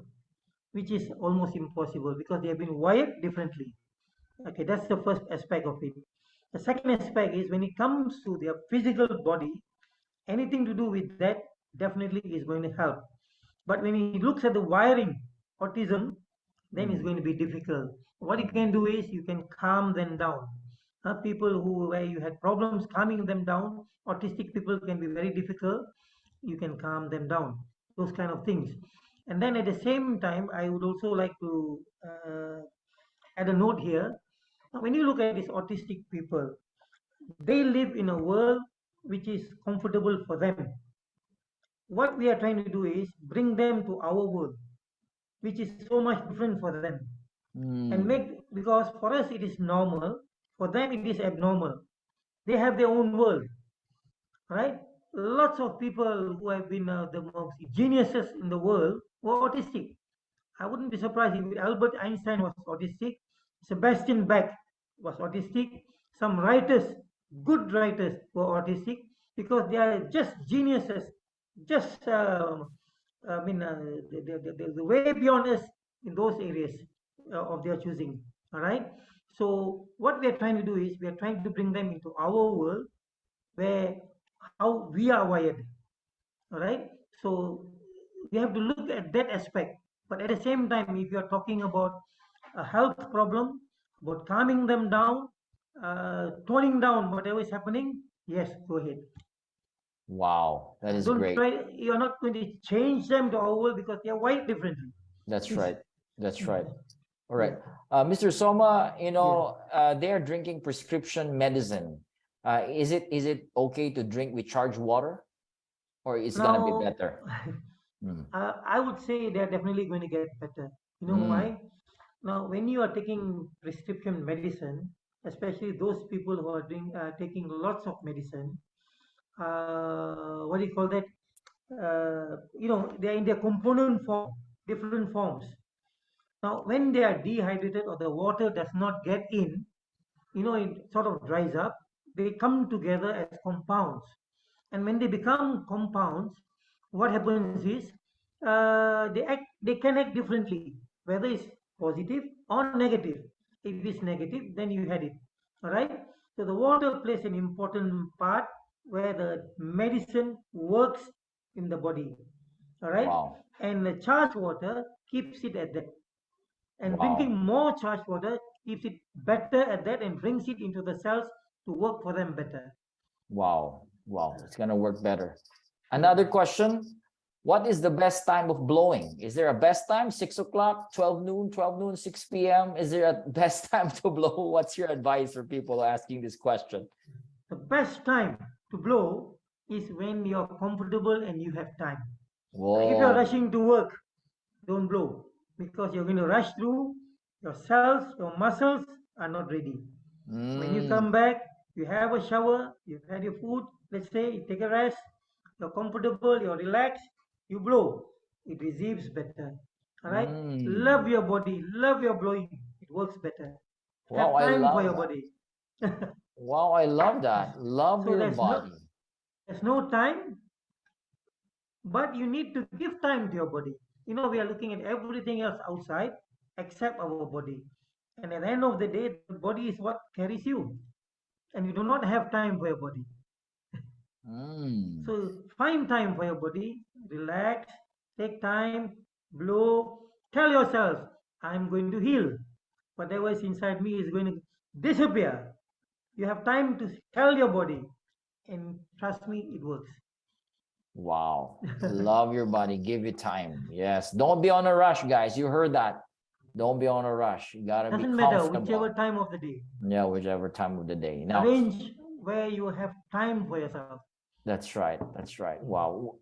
which is almost impossible because they have been wired differently. Okay, that's the first aspect of it. The second aspect is when it comes to their physical body, anything to do with that definitely is going to help. But when he looks at the wiring, autism, then it's Mm. going to be difficult. What you can do is you can calm them down. People who where you had problems calming them down, autistic people can be very difficult. You can calm them down. Those kind of things. And then at the same time, I would also like to add a note here. Now, when you look at these autistic people, they live in a world which is comfortable for them. What we are trying to do is bring them to our world, which is so much different for them. And Mm. make, because for us it is normal, for them it is abnormal. They have their own world, right? Lots of people who have been the most geniuses in the world were autistic. I wouldn't be surprised if Albert Einstein was autistic, Sebastian Bach was autistic, some writers, good writers, were autistic because they are just geniuses, just the way beyond us in those areas of their choosing. All right. So what we are trying to do is we are trying to bring them into our world where how we are wired. All right. So we have to look at that aspect. But at the same time, if you are talking about a health problem, about calming them down, toning down whatever is happening, yes, go ahead. Wow, that is Don't great. try. You're not going to change them to our world because they are wired differently. That's Please. right. That's Yeah. right. All right. Yeah. Mr. Soma, Yeah. they're drinking prescription medicine. Is it okay to drink with charged water, or it's gonna be Now, better? Mm. I would say they're definitely going to get better. You know Mm. why? Now, when you are taking prescription medicine, especially those people who are taking lots of medicine, what do you call that? They are in their component form, different forms. Now, when they are dehydrated or the water does not get in, it sort of dries up. They come together as compounds, and when they become compounds, what happens is they can act differently. Whether it's positive or negative. If it's negative, then you had it. All right. So the water plays an important part where the medicine works in the body. All right. Wow. And the charged water keeps it at that. And drinking Wow. more charged water keeps it better at that and brings it into the cells to work for them better. Wow. Wow. It's gonna work better. Yeah. Another question. What is the best time of blowing? Is there a best time? 6 o'clock, 12 noon, 6 p.m.? Is there a best time to blow? What's your advice for people asking this question? The best time to blow is when you're comfortable and you have time. If you're Whoa. rushing to work, don't blow because you're going to rush through, your cells, your muscles are not ready. When you come Mm, back, you have a shower, you've had your food, let's say, you take a rest, you're comfortable, you're relaxed, you blow. It receives better. All right? Love mm. your body, love your blowing. It works better. Wow, Have I time for love your that. body. Wow, I love that. Love So your body. there's no time, but you need to give time to your body. We are looking at everything else outside except our body. And at the end of the day, the body is what carries you. And you do not have time for your body. Mm. So find time for your body, relax, take time, blow, tell yourself, I'm going to heal. Whatever is inside me is going to disappear. You have time to tell your body, and trust me, it works. Wow. Love your body. Give it time. Yes. Don't be on a rush, guys. You heard that. Don't be on a rush. You gotta be Doesn't matter whichever comfortable. time of the day. Yeah, whichever time of the day. Now, Arrange where you have time for yourself. that's right. That's right. Wow.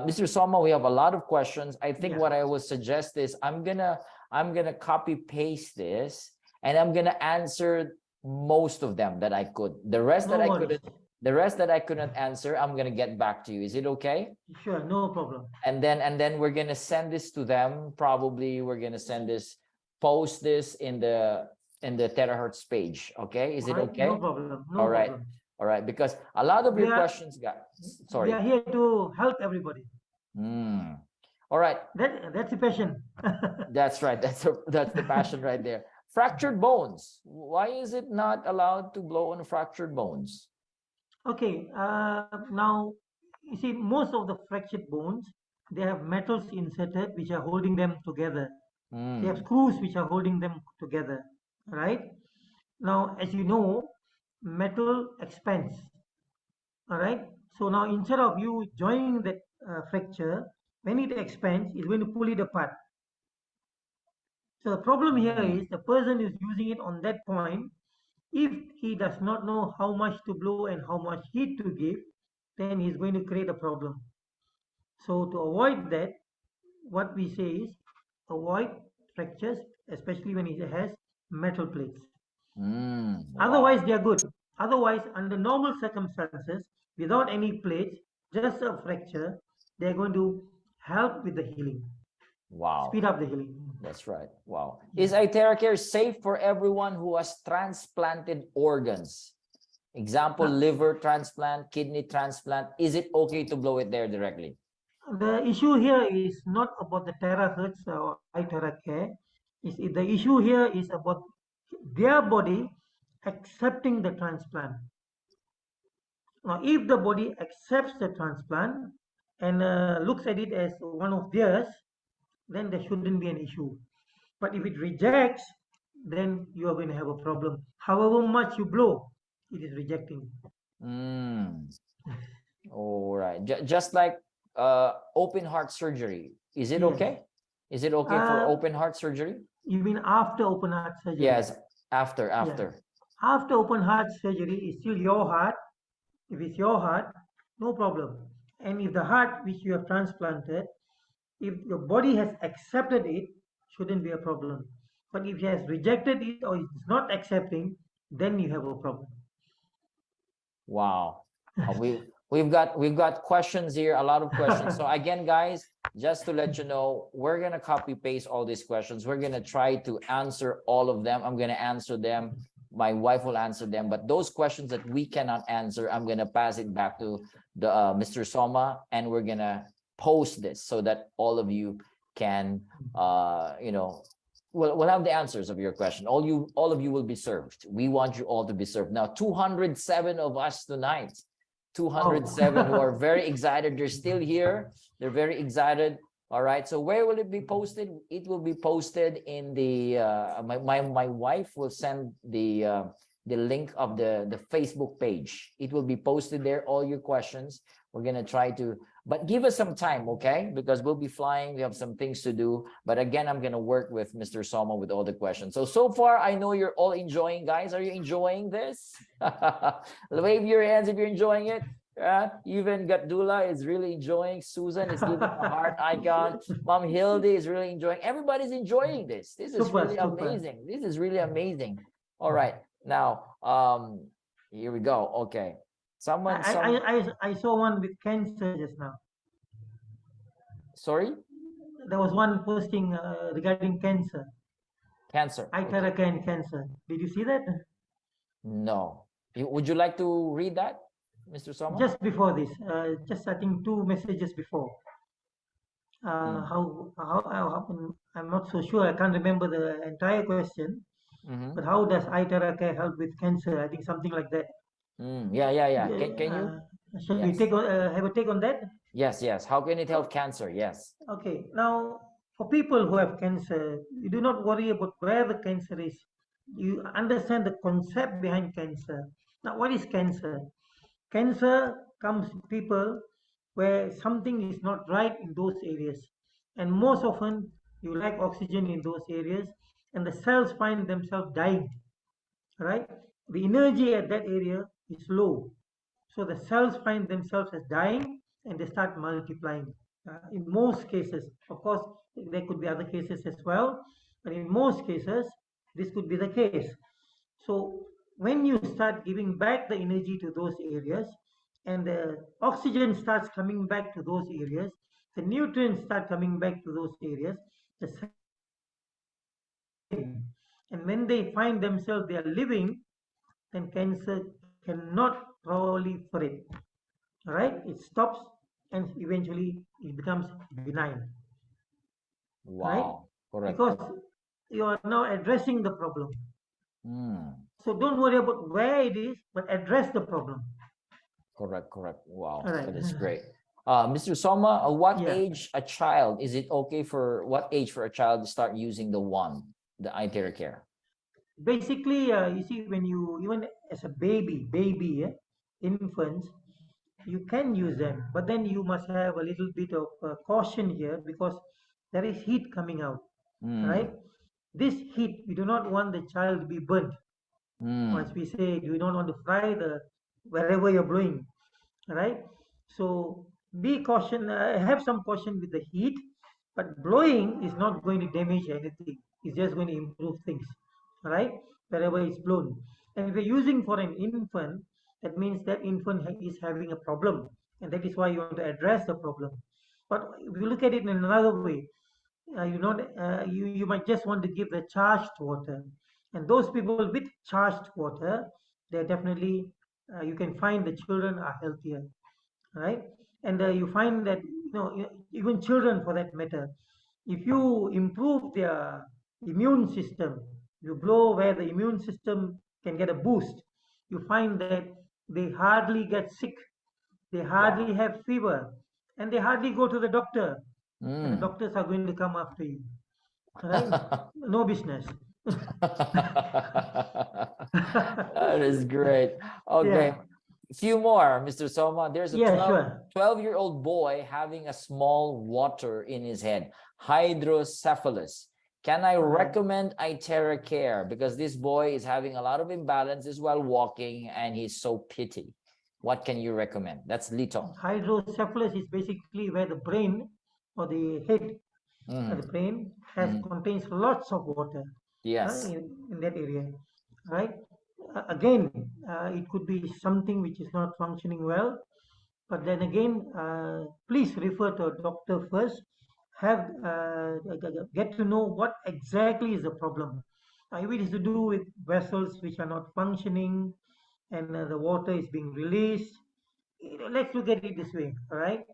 Mr. Soma, we have a lot of questions. I think Yeah. what I would suggest is I'm gonna copy paste this and I'm gonna answer most of them that I could. The rest that No I worries. couldn't, the rest that I couldn't answer, I'm gonna get back to you. Is it okay? Sure, no problem. And then we're gonna send this to them. Probably we're gonna send this, post this in the terahertz page. Okay, is All it right, no okay? problem, no All right, problem. all right. Because a lot of We your are questions got. we Sorry. are here to help everybody. All right, That's a passion. that's right. That's the passion right there. Fractured bones. Why is it not allowed to blow on fractured bones? Okay, now you see most of the fractured bones, they have metals inserted which are holding them together. They have Mm, screws which are holding them together, right? Now, as you know, metal expands, all right? So now instead of you joining that fracture, when it expands, it's going to pull it apart. So the problem here mm. is the person is using it on that point. If he does not know how much to blow and how much heat to give, then he's going to create a problem. So to avoid that, what we say is avoid fractures, especially when it has metal plates. Otherwise, Wow. they are good. Otherwise, under normal circumstances, without any plates, just a fracture, they're going to help with the healing, speed Wow. up the healing. That's right. Wow. Yeah. Is Iteracare safe for everyone who has transplanted organs? Example, Now, liver transplant, kidney transplant. Is it okay to blow it there directly? the issue here is not about the terahertz or iTeracare. The issue here is about their body accepting the transplant. Now, if the body accepts the transplant and looks at it as one of theirs, then there shouldn't be an issue. But if it rejects, then you are going to have a problem. However much you blow, it is rejecting. Mm. All right. Just like open heart surgery. Is it Yes. okay? Is it okay for Uh, open heart surgery? you mean after open heart surgery? Yes, after, Yeah. after. After open heart surgery is still your heart. If it's your heart, no problem. And if the heart which you have transplanted, if your body has accepted it, shouldn't be a problem. But if it has rejected it or is not accepting, then you have a problem. Wow. We've got questions here, a lot of questions. So again, guys, just to let you know, we're gonna copy paste all these questions. We're gonna try to answer all of them. I'm gonna answer them. My wife will answer them, but those questions that we cannot answer, I'm gonna pass it back to the Mr. Soma, and we're gonna post this so that all of you can we'll have the answers of your question. All of you will be served. We want you all to be served. Now, 207 of us tonight, 207 who are very excited. They're still here. They're very excited. All right. So where will it be posted? It will be posted in the my wife will send the link of the Facebook page. It will be posted there, all your questions. We're going to try to, but give us some time, okay? Because we'll be flying. We have some things to do. But again, I'm going to work with Mr. Soma with all the questions. So far, I know you're all enjoying, guys. Are you enjoying this? Wave your hands if you're enjoying it. Even Gatdula is really enjoying. Susan is giving a heart icon. Mom Hildy is really enjoying. Everybody's enjoying this. This is really amazing. This is really amazing. All right. Now, here we go. Okay. I saw one with cancer just now. Sorry? There was one posting regarding cancer. Cancer. iTheraCare cancer. Did you see that? No. Would you like to read that, Mr. Soma? Just before this, just I think 2 messages before. I'm not so sure. I can't remember the entire question. But how does iTheraCare help with cancer? I think something like that. Yeah. Can you? Shall we have a take on that? Yes. How can it help cancer? Yes. Okay. Now, for people who have cancer, you do not worry about where the cancer is. You understand the concept behind cancer. Now, what is cancer? Cancer comes to people where something is not right in those areas. And most often, you lack oxygen in those areas, and the cells find themselves dying. Right? The energy at that area is low. So the cells find themselves as dying and they start multiplying. In most cases, of course, there could be other cases as well, but in most cases, this could be the case. So when you start giving back the energy to those areas and the oxygen starts coming back to those areas, the nutrients start coming back to those areas, the and when they find themselves they are living, then cancer cannot proliferate. Right? It stops and eventually it becomes benign. Wow. Right? Correct. Because you are now addressing the problem. So don't worry about where it is, but address the problem. Correct. Wow. Right. That is great. Mr. Soma, what age a child, is it okay for what age for a child to start using the iTheraCare? Basically, you see, when you, even as a baby, infants, you can use them, but then you must have a little bit of caution here because there is heat coming out, right? This heat, we do not want the child to be burnt. Or as we say, you don't want to fry the wherever you're blowing, right? So be caution, have some caution with the heat, but blowing is not going to damage anything. It's just going to improve things, right? Wherever it's blown. And if you're using for an infant, that means that infant is having a problem, and that is why you want to address the problem. But if you look at it in another way, you might just want to give the charged water, and those people with charged water, they're definitely you can find the children are healthier, right? And you find that even children for that matter, if you improve their immune system, you blow where the immune system can get a boost, you find that they hardly get sick, they hardly have fever, and they hardly go to the doctor. And the doctors are going to come after you, right? No business. That is great. Okay. Yeah. Few more, Mr. Soma. There's a sure. 12-year-old boy having a small water in his head, hydrocephalus. Can I recommend iTheraCare? Because this boy is having a lot of imbalances while walking and he's so petty. What can you recommend? That's Lito. Hydrocephalus is basically where the brain or the head, the brain contains lots of water. Yes. In that area, right? Again, it could be something which is not functioning well, but then again, please refer to a doctor first. Have get to know what exactly is the problem. If it is to do with vessels which are not functioning and the water is being released, let's look at it this way, all right?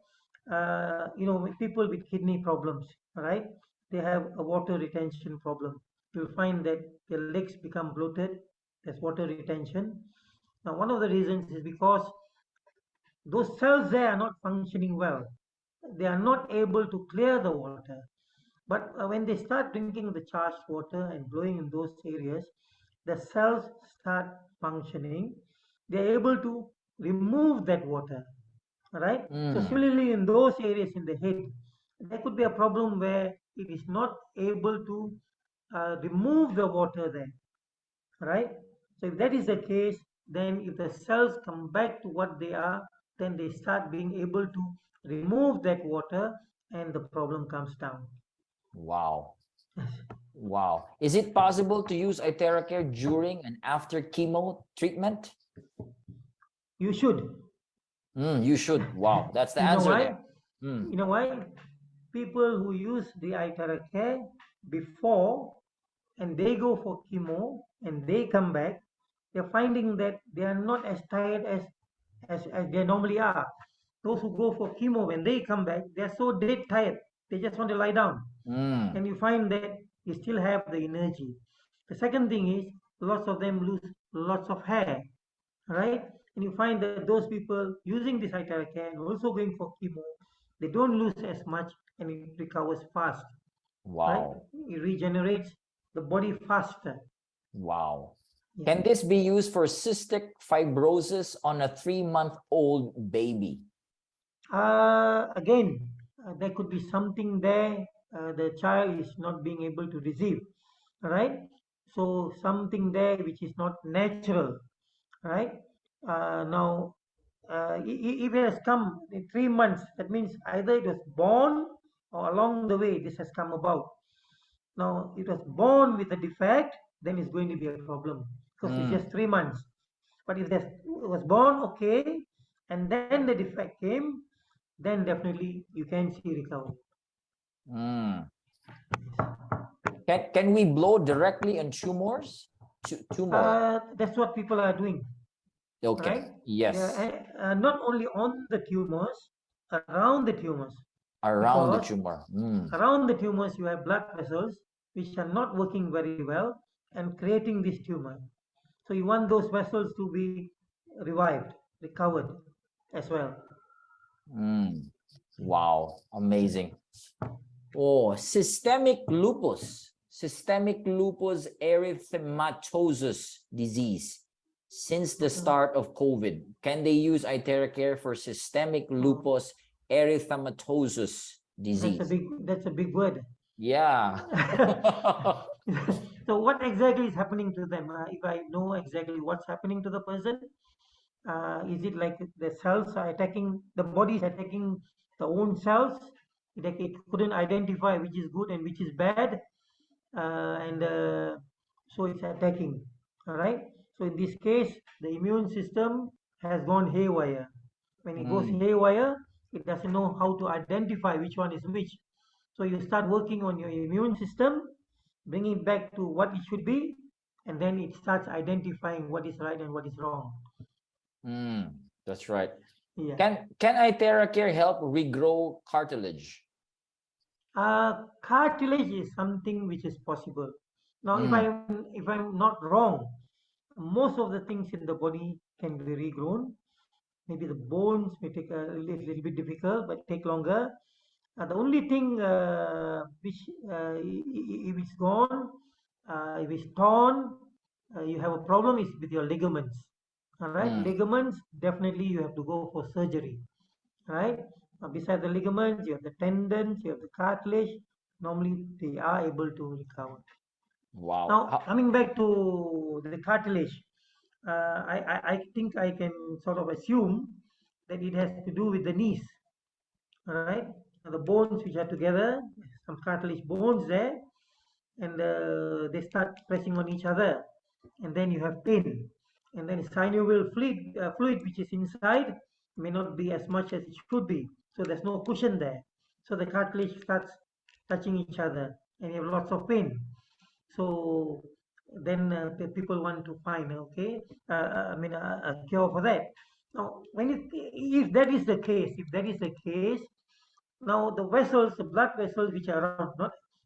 With people with kidney problems, all right? They have a water retention problem. you'll find that their legs become bloated, there's water retention. Now, one of the reasons is because those cells there are not functioning well. They are not able to clear the water. But when they start drinking the charged water and blowing in those areas, the cells start functioning. They're able to remove that water. Right? So Mm. similarly, in those areas in the head, there could be a problem where it is not able to remove the water there, right? So if that is the case, then if the cells come back to what they are, then they start being able to remove that water and the problem comes down. Wow. Wow. Is it possible to use Iteracare during and after chemo treatment? You should. You should. Wow. That's the You know answer why? there. Mm. You know why? People who use the care before and they go for chemo and they come back, they're finding that they are not as tired as they normally are. Those who go for chemo, when they come back, they're so dead tired. They just want to lie down. Mm. And you find that you still have the energy. The second thing is lots of them lose lots of hair, right? And you find that those people using this care and also going for chemo, they don't lose as much and it recovers fast, right? Wow. It regenerates the body faster. Wow. Yeah. Can this be used for cystic fibrosis on a 3-month-old baby? Again, there could be something there the child is not being able to receive, right? So something there which is not natural, right? Now, if it has come in 3 months, that means either it was born or along the way this has come about. Now, it was born with a defect, then it's going to be a problem because it's Mm. just 3 months. But if it was born okay, and then the defect came, then definitely you can see recovery. Mm. Can we blow directly on tumors? Tumor. That's what people are doing, right? Okay. Yes. Not only on the tumors, around the tumors, Around the because tumor. around the tumors you have blood vessels which are not working very well and creating this tumor. So you want those vessels to be revived, recovered as well. Mm. Wow. Amazing. Oh, systemic lupus. Systemic lupus erythematosus disease. Since the Mhm. start of COVID, can they use Iteracare for systemic lupus erythematosus disease? That's a big word. Yeah. So what exactly is happening to them? If I know exactly what's happening to the person, is it like the cells are attacking, the body is attacking the own cells? It couldn't identify which is good and which is bad, and so it's attacking. All right. So in this case, the immune system has gone haywire. When it goes Mm. haywire, it doesn't know how to identify which one is which. So you start working on your immune system, bringing it back to what it should be, and then it starts identifying what is right and what is wrong. That's right. Yeah. Can Iteracare help regrow cartilage? Cartilage is something which is possible. Now, Mm. if I'm not wrong, most of the things in the body can be regrown. Maybe the bones may take a little bit difficult, but take longer. The only thing which, if it's gone, if it's torn, you have a problem is with your ligaments. All right, Mm. ligaments definitely you have to go for surgery. Right. Beside the ligaments, you have the tendons, you have the cartilage. Normally, they are able to recover. Wow. Now, coming back to the cartilage, I think I can sort of assume that it has to do with the knees, right? The bones which are together, some cartilage bones there, and they start pressing on each other, and then you have pain, and then synovial fluid which is inside may not be as much as it should be, so there's no cushion there, so the cartilage starts touching each other, and you have lots of pain. So then people want to find a cure for that. Now, if that is the case, now the vessels, the blood vessels which are around,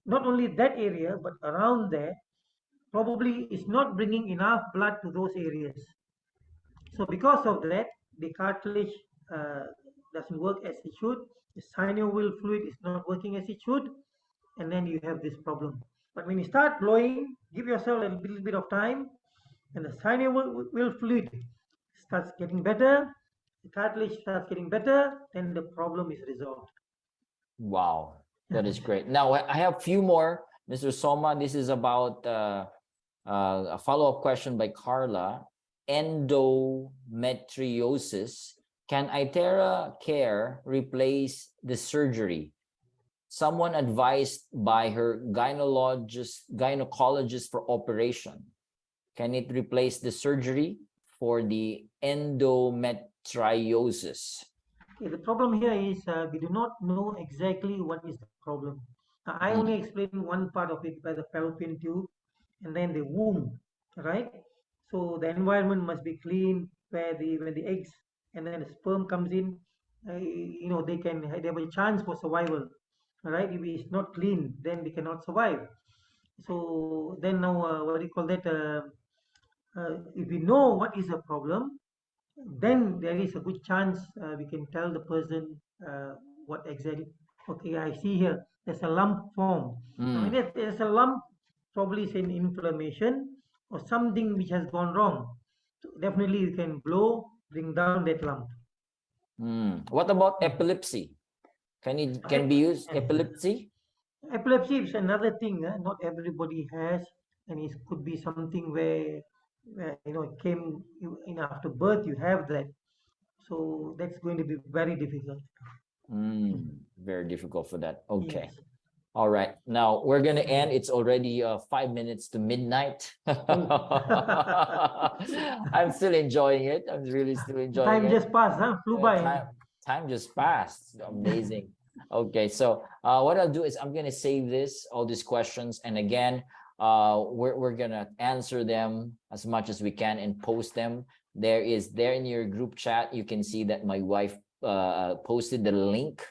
not only that area but around there, probably is not bringing enough blood to those areas. So because of that, the cartilage doesn't work as it should. The synovial fluid is not working as it should, and then you have this problem. But when you start blowing, give yourself a little bit of time, and the synovial fluid starts getting better, the cartilage starts getting better, then the problem is resolved. Wow, that is great. Now I have a few more, Mr. Soma. This is about a follow-up question by Carla. Endometriosis. Can itera care replace the surgery? Someone advised by her gynecologist for operation. Can it replace the surgery for the endometriosis? Okay, the problem here is we do not know exactly what is the problem. I only explained one part of it by the fallopian tube and then the womb, right? So the environment must be clean where when the eggs and then the sperm comes in, they have a chance for survival, right? If it's not clean, then they cannot survive. So then now, what do you call that? If we know what is the problem, then there is a good chance we can tell the person what exactly. Okay, I see here there's a lump form. Now, when there's a lump, probably it's an inflammation or something which has gone wrong. So definitely, you can blow, bring down that lump. What about epilepsy? Can be used epilepsy? Epilepsy is another thing. Not everybody has, and it could be something where it came in after birth. You have that, so that's going to be very difficult. Very difficult for that. Okay. Yes. All right. Now we're going to end. It's already 5 minutes to midnight. I'm still enjoying it. I'm really still enjoying Time it. just passed, huh? Flew by. Time just passed. Amazing. Okay. So what I'll do is I'm going to save all these questions. And again, we're going to answer them as much as we can and post them. There in your group chat, you can see that my wife posted the link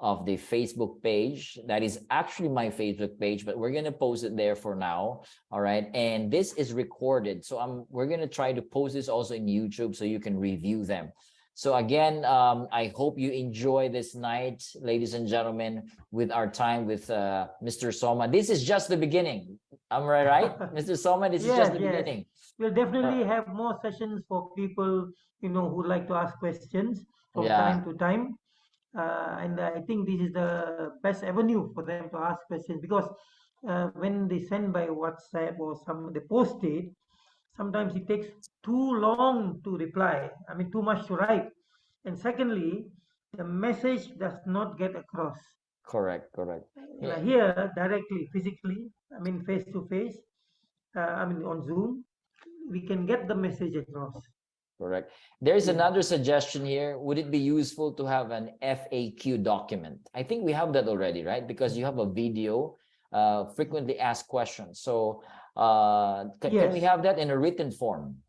of the Facebook page. That is actually my Facebook page, but we're going to post it there for now. All right. And this is recorded. So we're going to try to post this also in YouTube so you can review them. So again, I hope you enjoy this night, ladies and gentlemen, with our time with Mr. Soma. This is just the beginning. Am I right, Mr. Soma? This is just the beginning. We'll definitely have more sessions for people, who like to ask questions from time to time. And I think this is the best avenue for them to ask questions because when they send by WhatsApp or they post it, sometimes it takes too long to reply. I mean, too much to write. And secondly, the message does not get across. Correct. Here, directly, physically, I mean, face to face, on Zoom, we can get the message across. Correct. There's another suggestion here. Would it be useful to have an FAQ document? I think we have that already, right? Because you have a video, frequently asked questions. So can we have that in a written form?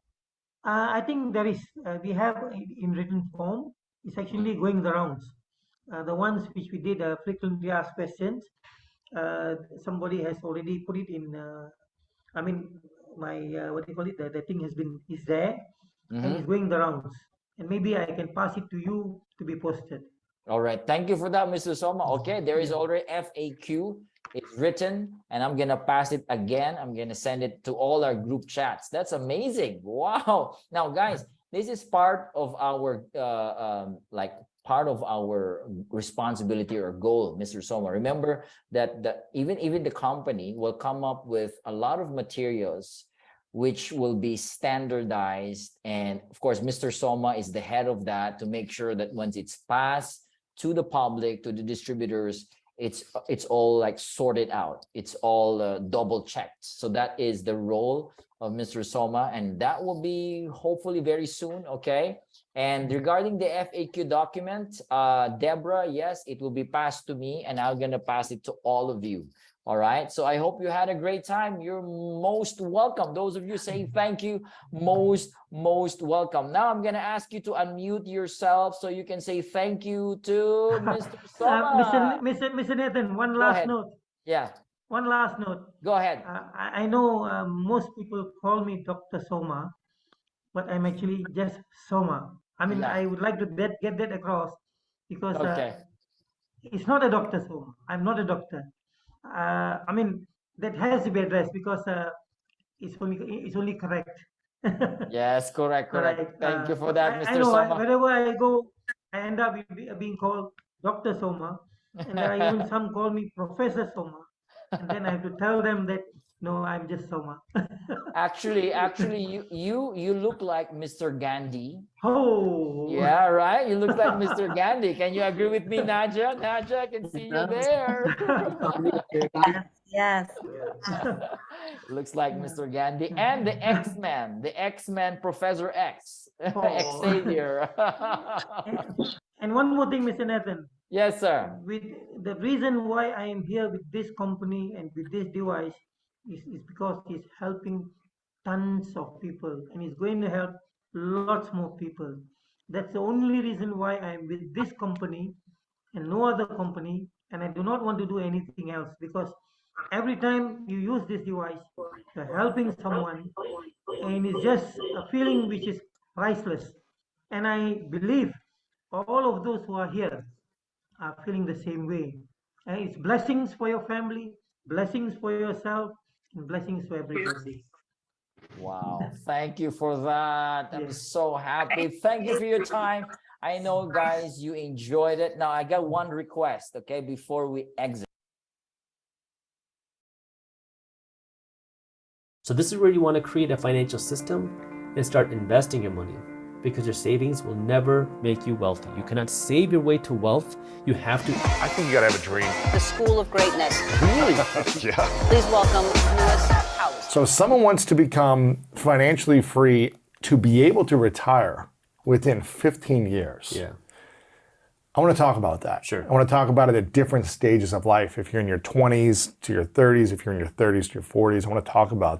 I think there is. We have in written form. It's actually going the rounds. The ones which we did frequently asked questions. Somebody has already put it in. My what do you call it? The thing is there. And it's going the rounds. And maybe I can pass it to you to be posted. All right. Thank you for that, Mr. Soma. Okay, there is already FAQ. It's written, and I'm going to pass it again. I'm going to send it to all our group chats. That's amazing. Wow. Now, guys, this is part of our part of our responsibility or goal, Mr. Soma. Remember that even the company will come up with a lot of materials which will be standardized. And of course, Mr. Soma is the head of that to make sure that once it's passed to the public, to the distributors, it's all like sorted out. It's all double checked. So that is the role of Mr. Soma, and that will be hopefully very soon. Okay. And regarding the FAQ document, Deborah, yes, it will be passed to me, and I'm going to pass it to all of you. All right. So I hope you had a great time. You're most welcome. Those of you saying thank you, most welcome. Now I'm going to ask you to unmute yourself so you can say thank you to Mr. Soma. Mr. Nathan, one last note. Yeah. one last note. Go ahead. I know most people call me Dr. Soma, but I'm actually just Soma. I mean, Yeah. I would like to get that across because Okay. it's not a Dr. Soma. I'm not a doctor. I mean, that has to be addressed because it's only correct. Yes, correct, All right. correct. Thank you for So that, I Mr. know Soma. wherever I go, I end up being called Dr. Soma, and there are even some call me Professor Soma, and then I have to tell them that no, I'm just Soma. Actually, you look like Mr. Gandhi. Oh. Yeah, right. You look like Mr. Gandhi. Can you agree with me, Naja? Naja, I can see you there. Yes. Looks like Yeah. Mr. Gandhi and the X-Men Professor X, Oh. Xavier. And one more thing, Mr. Nathan, Yes, sir. with the reason why I am here with this company and with this device is because it's helping tons of people and it's going to help lots more people. That's the only reason why I am with this company and no other company, and I do not want to do anything else because every time you use this device, you're helping someone, and it's just a feeling which is priceless. And I believe all of those who are here are feeling the same way. And it's blessings for your family, blessings for yourself, and blessings for everybody. Wow. Thank you for that. I'm Yeah. so happy. Thank you for your time. I know, guys, you enjoyed it. Now, I got one request, okay, before we exit. So this is where you want to create a financial system and start investing your money, because your savings will never make you wealthy. You cannot save your way to wealth. You have to. I think you gotta have a dream. The School of Greatness. Really? Yeah. Please welcome Lewis House. So if someone wants to become financially free to be able to retire within 15 years, Yeah. I want to talk about that. Sure. I want to talk about it at different stages of life. If you're in your 20s to your 30s, if you're in your 30s to your 40s, I want to talk about that.